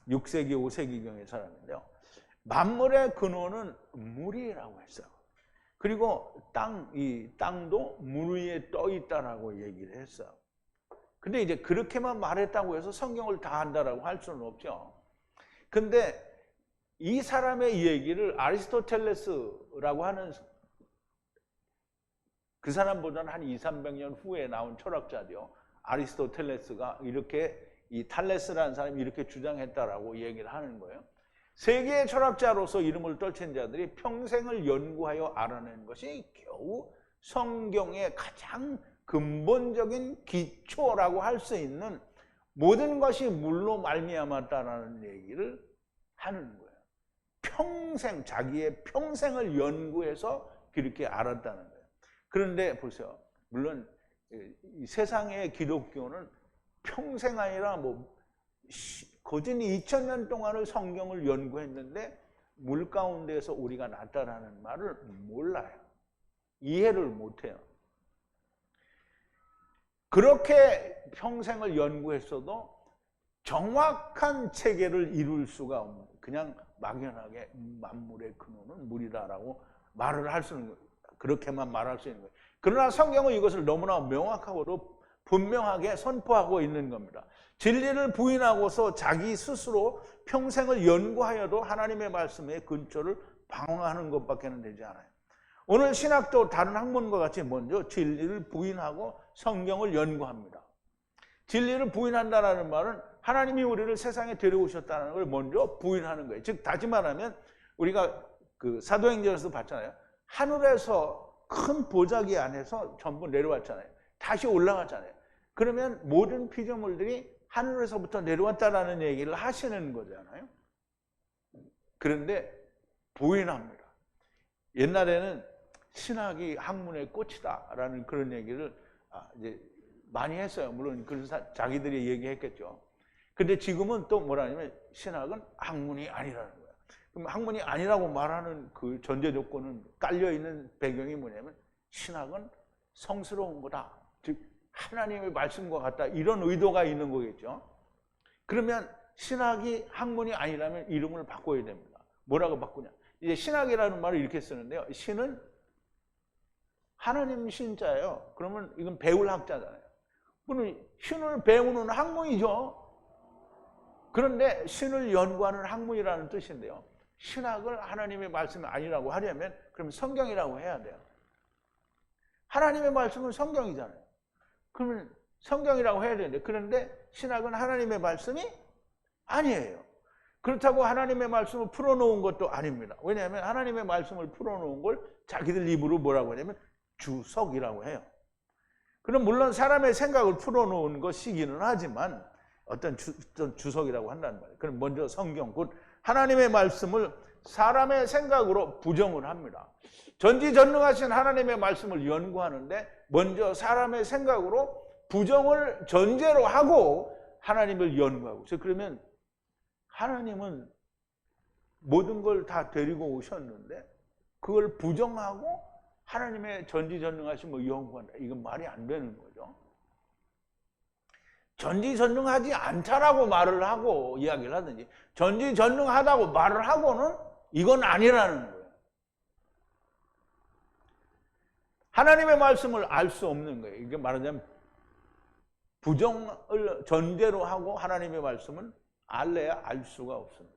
6세기, 5세기경의 사람인데요. 만물의 근원은 물이라고 했어요. 그리고 땅도 물 위에 떠 있다라고 얘기를 했어요. 근데 이제 그렇게만 말했다고 해서 성경을 다 한다라고 할 수는 없죠. 근데 이 사람의 얘기를 아리스토텔레스라고 하는 그 사람보다는 한 200~300년 후에 나온 철학자죠. 아리스토텔레스가 이렇게 이 탈레스라는 사람이 이렇게 주장했다라고 얘기를 하는 거예요. 세계의 철학자로서 이름을 떨친 자들이 평생을 연구하여 알아낸 것이 겨우 성경의 가장 근본적인 기초라고 할 수 있는 모든 것이 물로 말미암았다라는 얘기를 하는 거예요. 평생, 자기의 평생을 연구해서 그렇게 알았다는 거예요. 그런데 보세요. 물론 이 세상의 기독교는 평생 아니라 거진히 2000년 동안을 성경을 연구했는데 물 가운데에서 우리가 났다라는 말을 몰라요. 이해를 못해요. 그렇게 평생을 연구했어도 정확한 체계를 이룰 수가 없는, 그냥 막연하게 만물의 근원은 물이다라고 말을 할 수 있는 거예요. 그렇게만 말할 수 있는 거예요. 그러나 성경은 이것을 너무나 명확하고도 분명하게 선포하고 있는 겁니다. 진리를 부인하고서 자기 스스로 평생을 연구하여도 하나님의 말씀에 근처를 방황하는 것밖에 되지 않아요. 오늘 신학도 다른 학문과 같이 먼저 진리를 부인하고 성경을 연구합니다. 진리를 부인한다는 말은 하나님이 우리를 세상에 데려오셨다는 걸 먼저 부인하는 거예요. 즉 다시 말하면 우리가 그 사도행전에서 봤잖아요. 하늘에서 큰 보자기 안에서 전부 내려왔잖아요. 다시 올라갔잖아요. 그러면 모든 피조물들이 하늘에서부터 내려왔다라는 얘기를 하시는 거잖아요. 그런데 부인합니다. 옛날에는 신학이 학문의 꽃이다라는 그런 얘기를 이제 많이 했어요. 물론 그래서 자기들이 얘기했겠죠. 근데 지금은 또 뭐라냐면 신학은 학문이 아니라는 거예요. 그럼 학문이 아니라고 말하는 그 전제 조건은 깔려있는 배경이 뭐냐면 신학은 성스러운 거다. 즉 하나님의 말씀과 같다. 이런 의도가 있는 거겠죠. 그러면 신학이 학문이 아니라면 이름을 바꿔야 됩니다. 뭐라고 바꾸냐. 이제 신학이라는 말을 이렇게 쓰는데요. 신은 하나님 신자예요. 그러면 이건 배울 학자잖아요. 그러면 신을 배우는 학문이죠. 그런데 신을 연구하는 학문이라는 뜻인데요. 신학을 하나님의 말씀이 아니라고 하려면 그러면 성경이라고 해야 돼요. 하나님의 말씀은 성경이잖아요. 그러면 성경이라고 해야 되는데 그런데 신학은 하나님의 말씀이 아니에요. 그렇다고 하나님의 말씀을 풀어놓은 것도 아닙니다. 왜냐하면 하나님의 말씀을 풀어놓은 걸 자기들 입으로 뭐라고 하냐면 주석이라고 해요. 그럼 물론 사람의 생각을 풀어놓은 것이기는 하지만 어떤 주석이라고 한다는 말이에요. 그럼 먼저 성경, 곧 하나님의 말씀을 사람의 생각으로 부정을 합니다. 전지전능하신 하나님의 말씀을 연구하는데 먼저 사람의 생각으로 부정을 전제로 하고 하나님을 연구하고. 그러면 하나님은 모든 걸 다 데리고 오셨는데 그걸 부정하고 하나님의 전지전능하심을 연구한다. 이건 말이 안 되는 거죠. 전지전능하지 않다라고 말을 하고 이야기를 하든지 전지전능하다고 말을 하고는 이건 아니라는 거예요. 하나님의 말씀을 알 수 없는 거예요. 이게 말하자면 부정을 전제로 하고 하나님의 말씀은 알래야 알 수가 없습니다.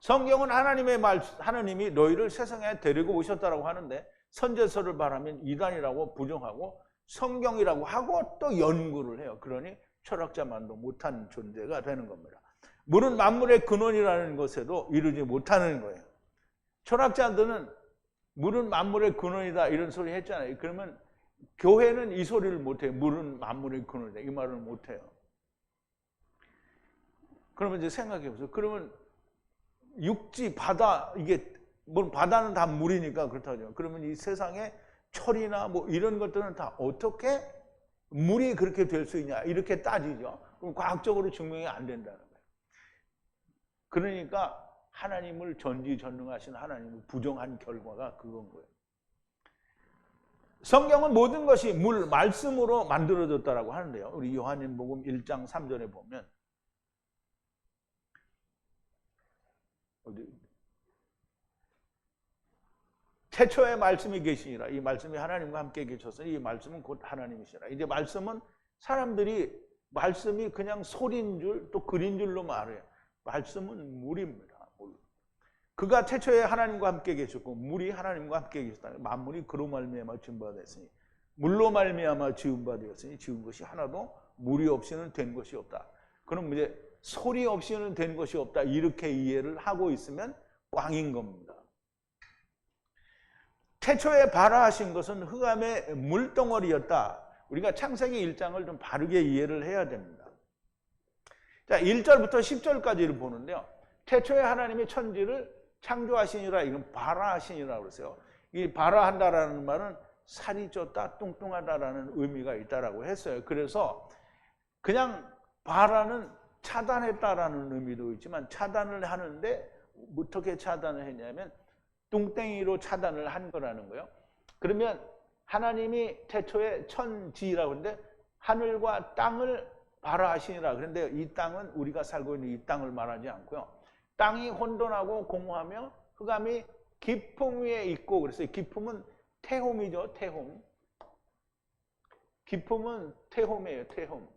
성경은 하나님이 너희를 세상에 데리고 오셨다라고 하는데 선제서를 말하면 이단이라고 부정하고 성경이라고 하고 또 연구를 해요. 그러니 철학자만도 못한 존재가 되는 겁니다. 물은 만물의 근원이라는 것에도 이르지 못하는 거예요. 철학자들은 물은 만물의 근원이다 이런 소리 했잖아요. 그러면 교회는 이 소리를 못해요. 물은 만물의 근원이다 이 말을 못해요. 그러면 이제 생각해 보세요. 그러면 육지, 바다, 이게 뭐 바다는 다 물이니까 그렇다죠. 그러면 이 세상에 철이나 뭐 이런 것들은 다 어떻게 물이 그렇게 될 수 있냐 이렇게 따지죠. 그럼 과학적으로 증명이 안 된다는 거예요. 그러니까 하나님을 전지전능하신 하나님을 부정한 결과가 그건 거예요. 성경은 모든 것이 물, 말씀으로 만들어졌다라고 하는데요. 우리 요한복음 1장 3절에 보면 태초에 말씀이 계시니라. 이 말씀이 하나님과 함께 계셨으니 이 말씀은 곧 하나님이시라. 이제 말씀은 사람들이 말씀이 그냥 소리인 줄 또 글인 줄로 말해요. 말씀은 물입니다. 물. 그가 태초에 하나님과 함께 계셨고 물이 하나님과 함께 계셨다. 만물이 그로 말미암아 지은 바 되었으니 물로 말미암아 지은 바 되었으니 지은 것이 하나도 물이 없이는 된 것이 없다. 그럼 이제 소리 없이는 된 것이 없다. 이렇게 이해를 하고 있으면 꽝인 겁니다. 태초에 발화하신 것은 흑암의 물덩어리였다. 우리가 창세기 1장을 좀 바르게 이해를 해야 됩니다. 자, 1절부터 10절까지를 보는데요. 태초에 하나님이 천지를 창조하시니라. 이건 발화하시니라 그랬어요. 이 발화한다라는 말은 살이 쪘다, 뚱뚱하다라는 의미가 있다라고 했어요. 그래서 그냥 발화는 차단했다라는 의미도 있지만 차단을 하는데 어떻게 차단을 했냐면 뚱땡이로 차단을 한 거라는 거예요. 그러면 하나님이 태초에 천지라고 하는데 하늘과 땅을 발화하시니라. 그런데 이 땅은 우리가 살고 있는 이 땅을 말하지 않고요. 땅이 혼돈하고 공허하며 흑암이 깊음 위에 있고 그래서 깊음은 태홈이죠. 태홈. 깊음은 태홈이에요. 태홈.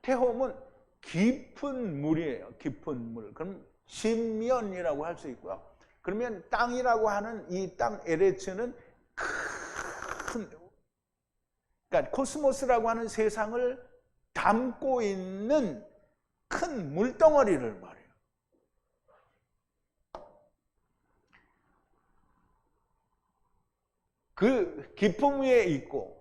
태홈은 깊은 물이에요. 깊은 물. 그럼 심면이라고 할 수 있고요. 그러면 땅이라고 하는 이 땅 에레츠는 큰, 그러니까 코스모스라고 하는 세상을 담고 있는 큰 물덩어리를 말해요. 그 깊음 위에 있고,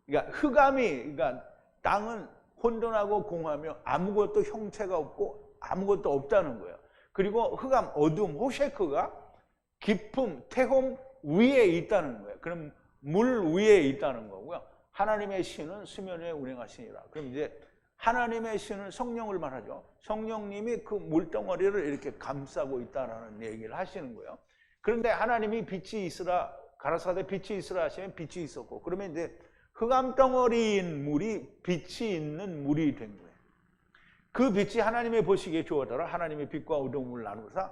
그러니까 흑암이, 그러니까 땅은 혼돈하고 공허하며 아무것도 형체가 없고 아무것도 없다는 거예요. 그리고 흑암, 어둠, 호셰크가 깊음, 태홈 위에 있다는 거예요. 그럼 물 위에 있다는 거고요. 하나님의 신은 수면 위에 운행하시니라. 그럼 이제 하나님의 신은 성령을 말하죠. 성령님이 그 물덩어리를 이렇게 감싸고 있다라는 얘기를 하시는 거예요. 그런데 하나님이 빛이 있으라, 가라사대 빛이 있으라 하시면 빛이 있었고, 그러면 이제 흑암덩어리인 물이 빛이 있는 물이 된 거예요. 그 빛이 하나님의 보시기에 좋았더라. 하나님의 빛과 어두움을 나누사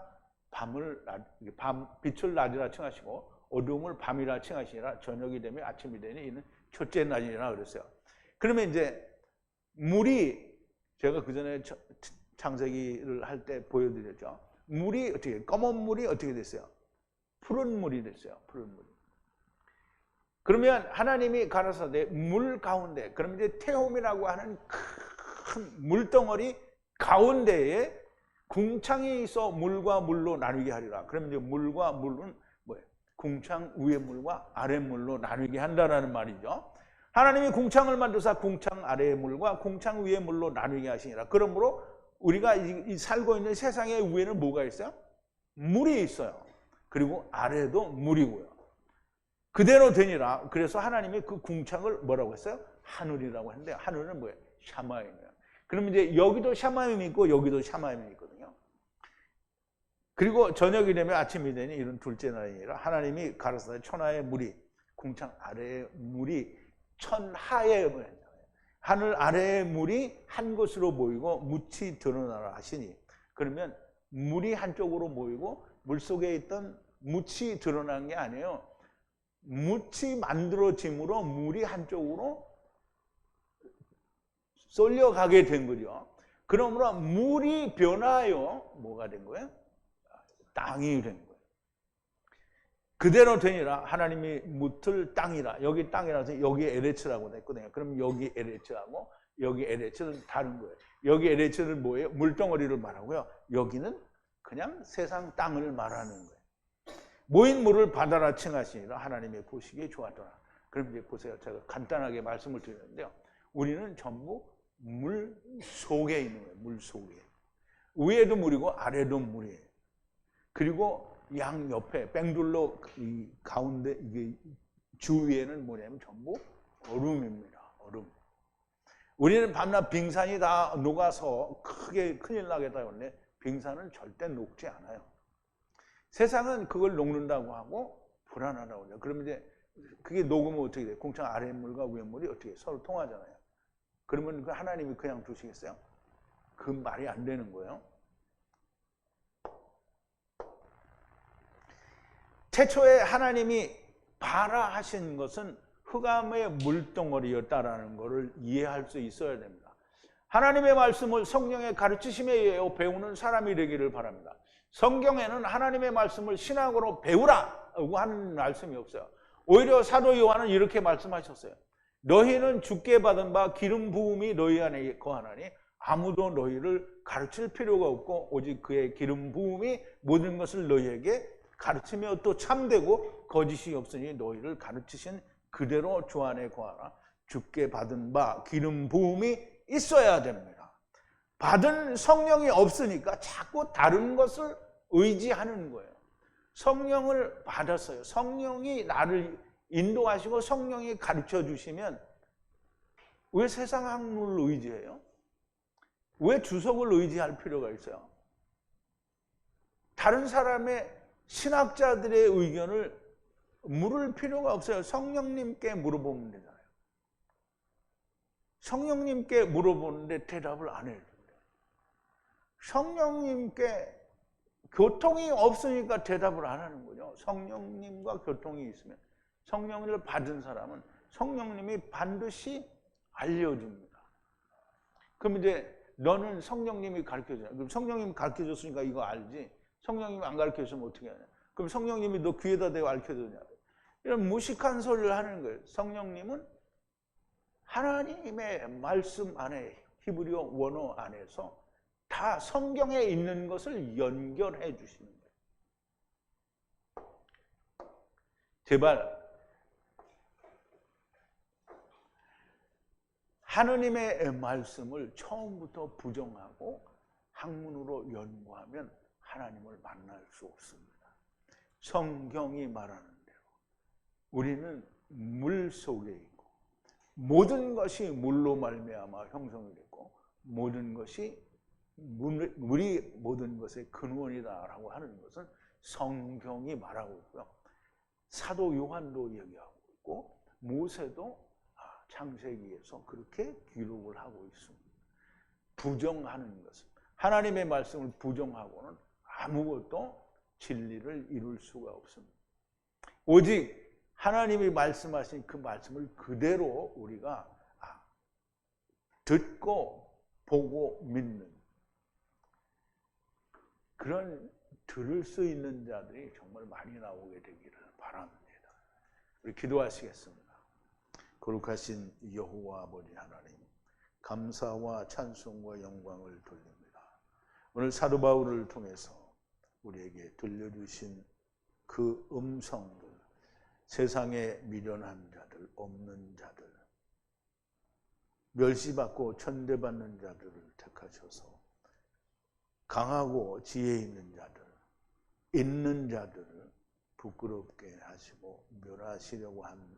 빛을 낮이라 칭하시고 어두움을 밤이라 칭하시니라. 저녁이 되면 아침이 되니 이는 첫째 날이라 그랬어요. 그러면 이제 물이, 제가 그 전에 창세기를 할 때 보여드렸죠. 물이 어떻게, 검은 물이 어떻게 됐어요? 푸른 물이 됐어요. 푸른 물이. 그러면 하나님이 가라사대 물 가운데, 그러면 이제 태홈이라고 하는 큰 물덩어리 가운데에 궁창이 있어 물과 물로 나누게 하리라. 그러면 이제 물과 물은 뭐예요? 궁창 위의 물과 아래 물로 나누게 한다라는 말이죠. 하나님이 궁창을 만드사 궁창 아래의 물과 궁창 위의 물로 나누게 하시니라. 그러므로 우리가 이 살고 있는 세상의 위에는 뭐가 있어요? 물이 있어요. 그리고 아래도 물이고요. 그대로 되니라. 그래서 하나님이 그 궁창을 뭐라고 했어요? 하늘이라고 했는데, 하늘은 뭐예요? 샤마임이에요. 그럼 이제 여기도 샤마임이 있고 여기도 샤마임이 있거든요. 그리고 저녁이 되면 아침이 되니 이런 둘째 날이니라. 하나님이 가라사대 천하의 물이, 궁창 아래의 물이 천하의, 하늘 아래의 물이 한 곳으로 모이고 묻히 드러나라 하시니, 그러면 물이 한쪽으로 모이고 물속에 있던 묻히 드러난 게 아니에요. 묻히 만들어짐으로 물이 한쪽으로 쏠려가게 된 거죠. 그러므로 물이 변하여 뭐가 된 거예요? 땅이 된 거예요. 그대로 되니라. 하나님이 묻을 땅이라. 여기 땅이라서 여기 에레츠라고 했거든요. 그럼 여기 에레츠하고 여기 에레츠는 다른 거예요. 여기 에레츠는 뭐예요? 물덩어리를 말하고요. 여기는 그냥 세상 땅을 말하는 거예요. 모인 물을 바다라 칭하시니라. 하나님의 보시기에 좋았더라. 그럼 이제 보세요. 제가 간단하게 말씀을 드렸는데요. 우리는 전부 물 속에 있는 거예요. 물 속에. 위에도 물이고 아래도 물이에요. 그리고 양 옆에 뺑둘로 이 가운데 이게 주위에는 뭐냐면 전부 얼음입니다. 얼음. 우리는 밤낮 빙산이 다 녹아서 크게 큰일 나겠다 했는데 빙산은 절대 녹지 않아요. 세상은 그걸 녹는다고 하고 불안하다고 해요. 그러면 이제 그게 녹으면 어떻게 돼요? 궁창 아래 물과 위에 물이 어떻게 서로 통하잖아요. 그러면 그 하나님이 그냥 두시겠어요? 그 말이 안 되는 거예요. 태초에 하나님이 봐라 하신 것은 흑암의 물덩어리였다라는 것을 이해할 수 있어야 됩니다. 하나님의 말씀을 성령의 가르치심에 의해 배우는 사람이 되기를 바랍니다. 성경에는 하나님의 말씀을 신학으로 배우라고 하는 말씀이 없어요. 오히려 사도 요한은 이렇게 말씀하셨어요. 너희는 주께 받은 바 기름 부음이 너희 안에 거하나니 아무도 너희를 가르칠 필요가 없고 오직 그의 기름 부음이 모든 것을 너희에게 가르치며 또 참되고 거짓이 없으니 너희를 가르치신 그대로 주 안에 거하라. 주께 받은 바 기름 부음이 있어야 됩니다. 받은 성령이 없으니까 자꾸 다른 것을 의지하는 거예요. 성령을 받았어요. 성령이 나를 인도하시고 성령이 가르쳐 주시면 왜 세상 학문을 의지해요? 왜 주석을 의지할 필요가 있어요? 다른 사람의 신학자들의 의견을 물을 필요가 없어요. 성령님께 물어보면 되잖아요. 성령님께 물어보는데 대답을 안 해요. 성령님께 교통이 없으니까 대답을 안 하는 거죠. 성령님과 교통이 있으면 성령을 받은 사람은 성령님이 반드시 알려줍니다. 그럼 이제 너는 성령님이 가르쳐주냐? 그럼 성령님이 가르쳐줬으니까 이거 알지. 성령님이 안 가르쳐주면 어떻게 하냐? 그럼 성령님이 너 귀에다 대고 가르쳐주냐? 이런 무식한 소리를 하는 거예요. 성령님은 하나님의 말씀 안에 히브리어 원어 안에서 다 성경에 있는 것을 연결해 주시는 거예요. 제발 하느님의 말씀을 처음부터 부정하고 학문으로 연구하면 하나님을 만날 수 없습니다. 성경이 말하는 대로 우리는 물 속에 있고 모든 것이 물로 말미암아 형성이 됐고 모든 것이 물이 모든 것의 근원이다라고 하는 것은 성경이 말하고 있고요. 사도 요한도 얘기하고 있고 모세도 창세기에서 그렇게 기록을 하고 있습니다. 부정하는 것은 하나님의 말씀을 부정하고는 아무것도 진리를 이룰 수가 없습니다. 오직 하나님이 말씀하신 그 말씀을 그대로 우리가 듣고 보고 믿는 그런 들을 수 있는 자들이 정말 많이 나오게 되기를 바랍니다. 우리 기도하시겠습니다. 거룩하신 여호와 아버지 하나님, 감사와 찬송과 영광을 돌립니다. 오늘 사도 바울을 통해서 우리에게 들려주신 그 음성들, 세상에 미련한 자들, 없는 자들, 멸시받고 천대받는 자들을 택하셔서 강하고 지혜 있는 자들, 있는 자들을 부끄럽게 하시고 멸하시려고 하는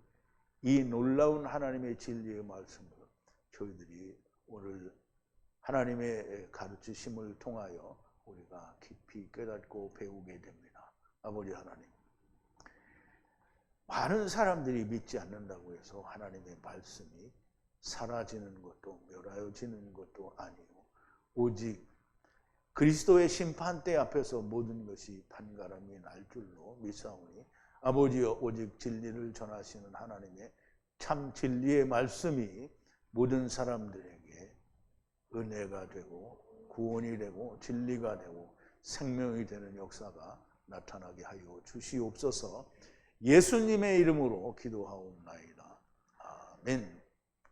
이 놀라운 하나님의 진리의 말씀을 저희들이 오늘 하나님의 가르치심을 통하여 우리가 깊이 깨닫고 배우게 됩니다. 아버지 하나님, 많은 사람들이 믿지 않는다고 해서 하나님의 말씀이 사라지는 것도 멸하여지는 것도 아니고 오직 그리스도의 심판대 앞에서 모든 것이 판가름이 날 줄로 믿사오니 아버지여, 오직 진리를 전하시는 하나님의 참 진리의 말씀이 모든 사람들에게 은혜가 되고 구원이 되고 진리가 되고 생명이 되는 역사가 나타나게 하여 주시옵소서. 예수님의 이름으로 기도하옵나이다. 아멘.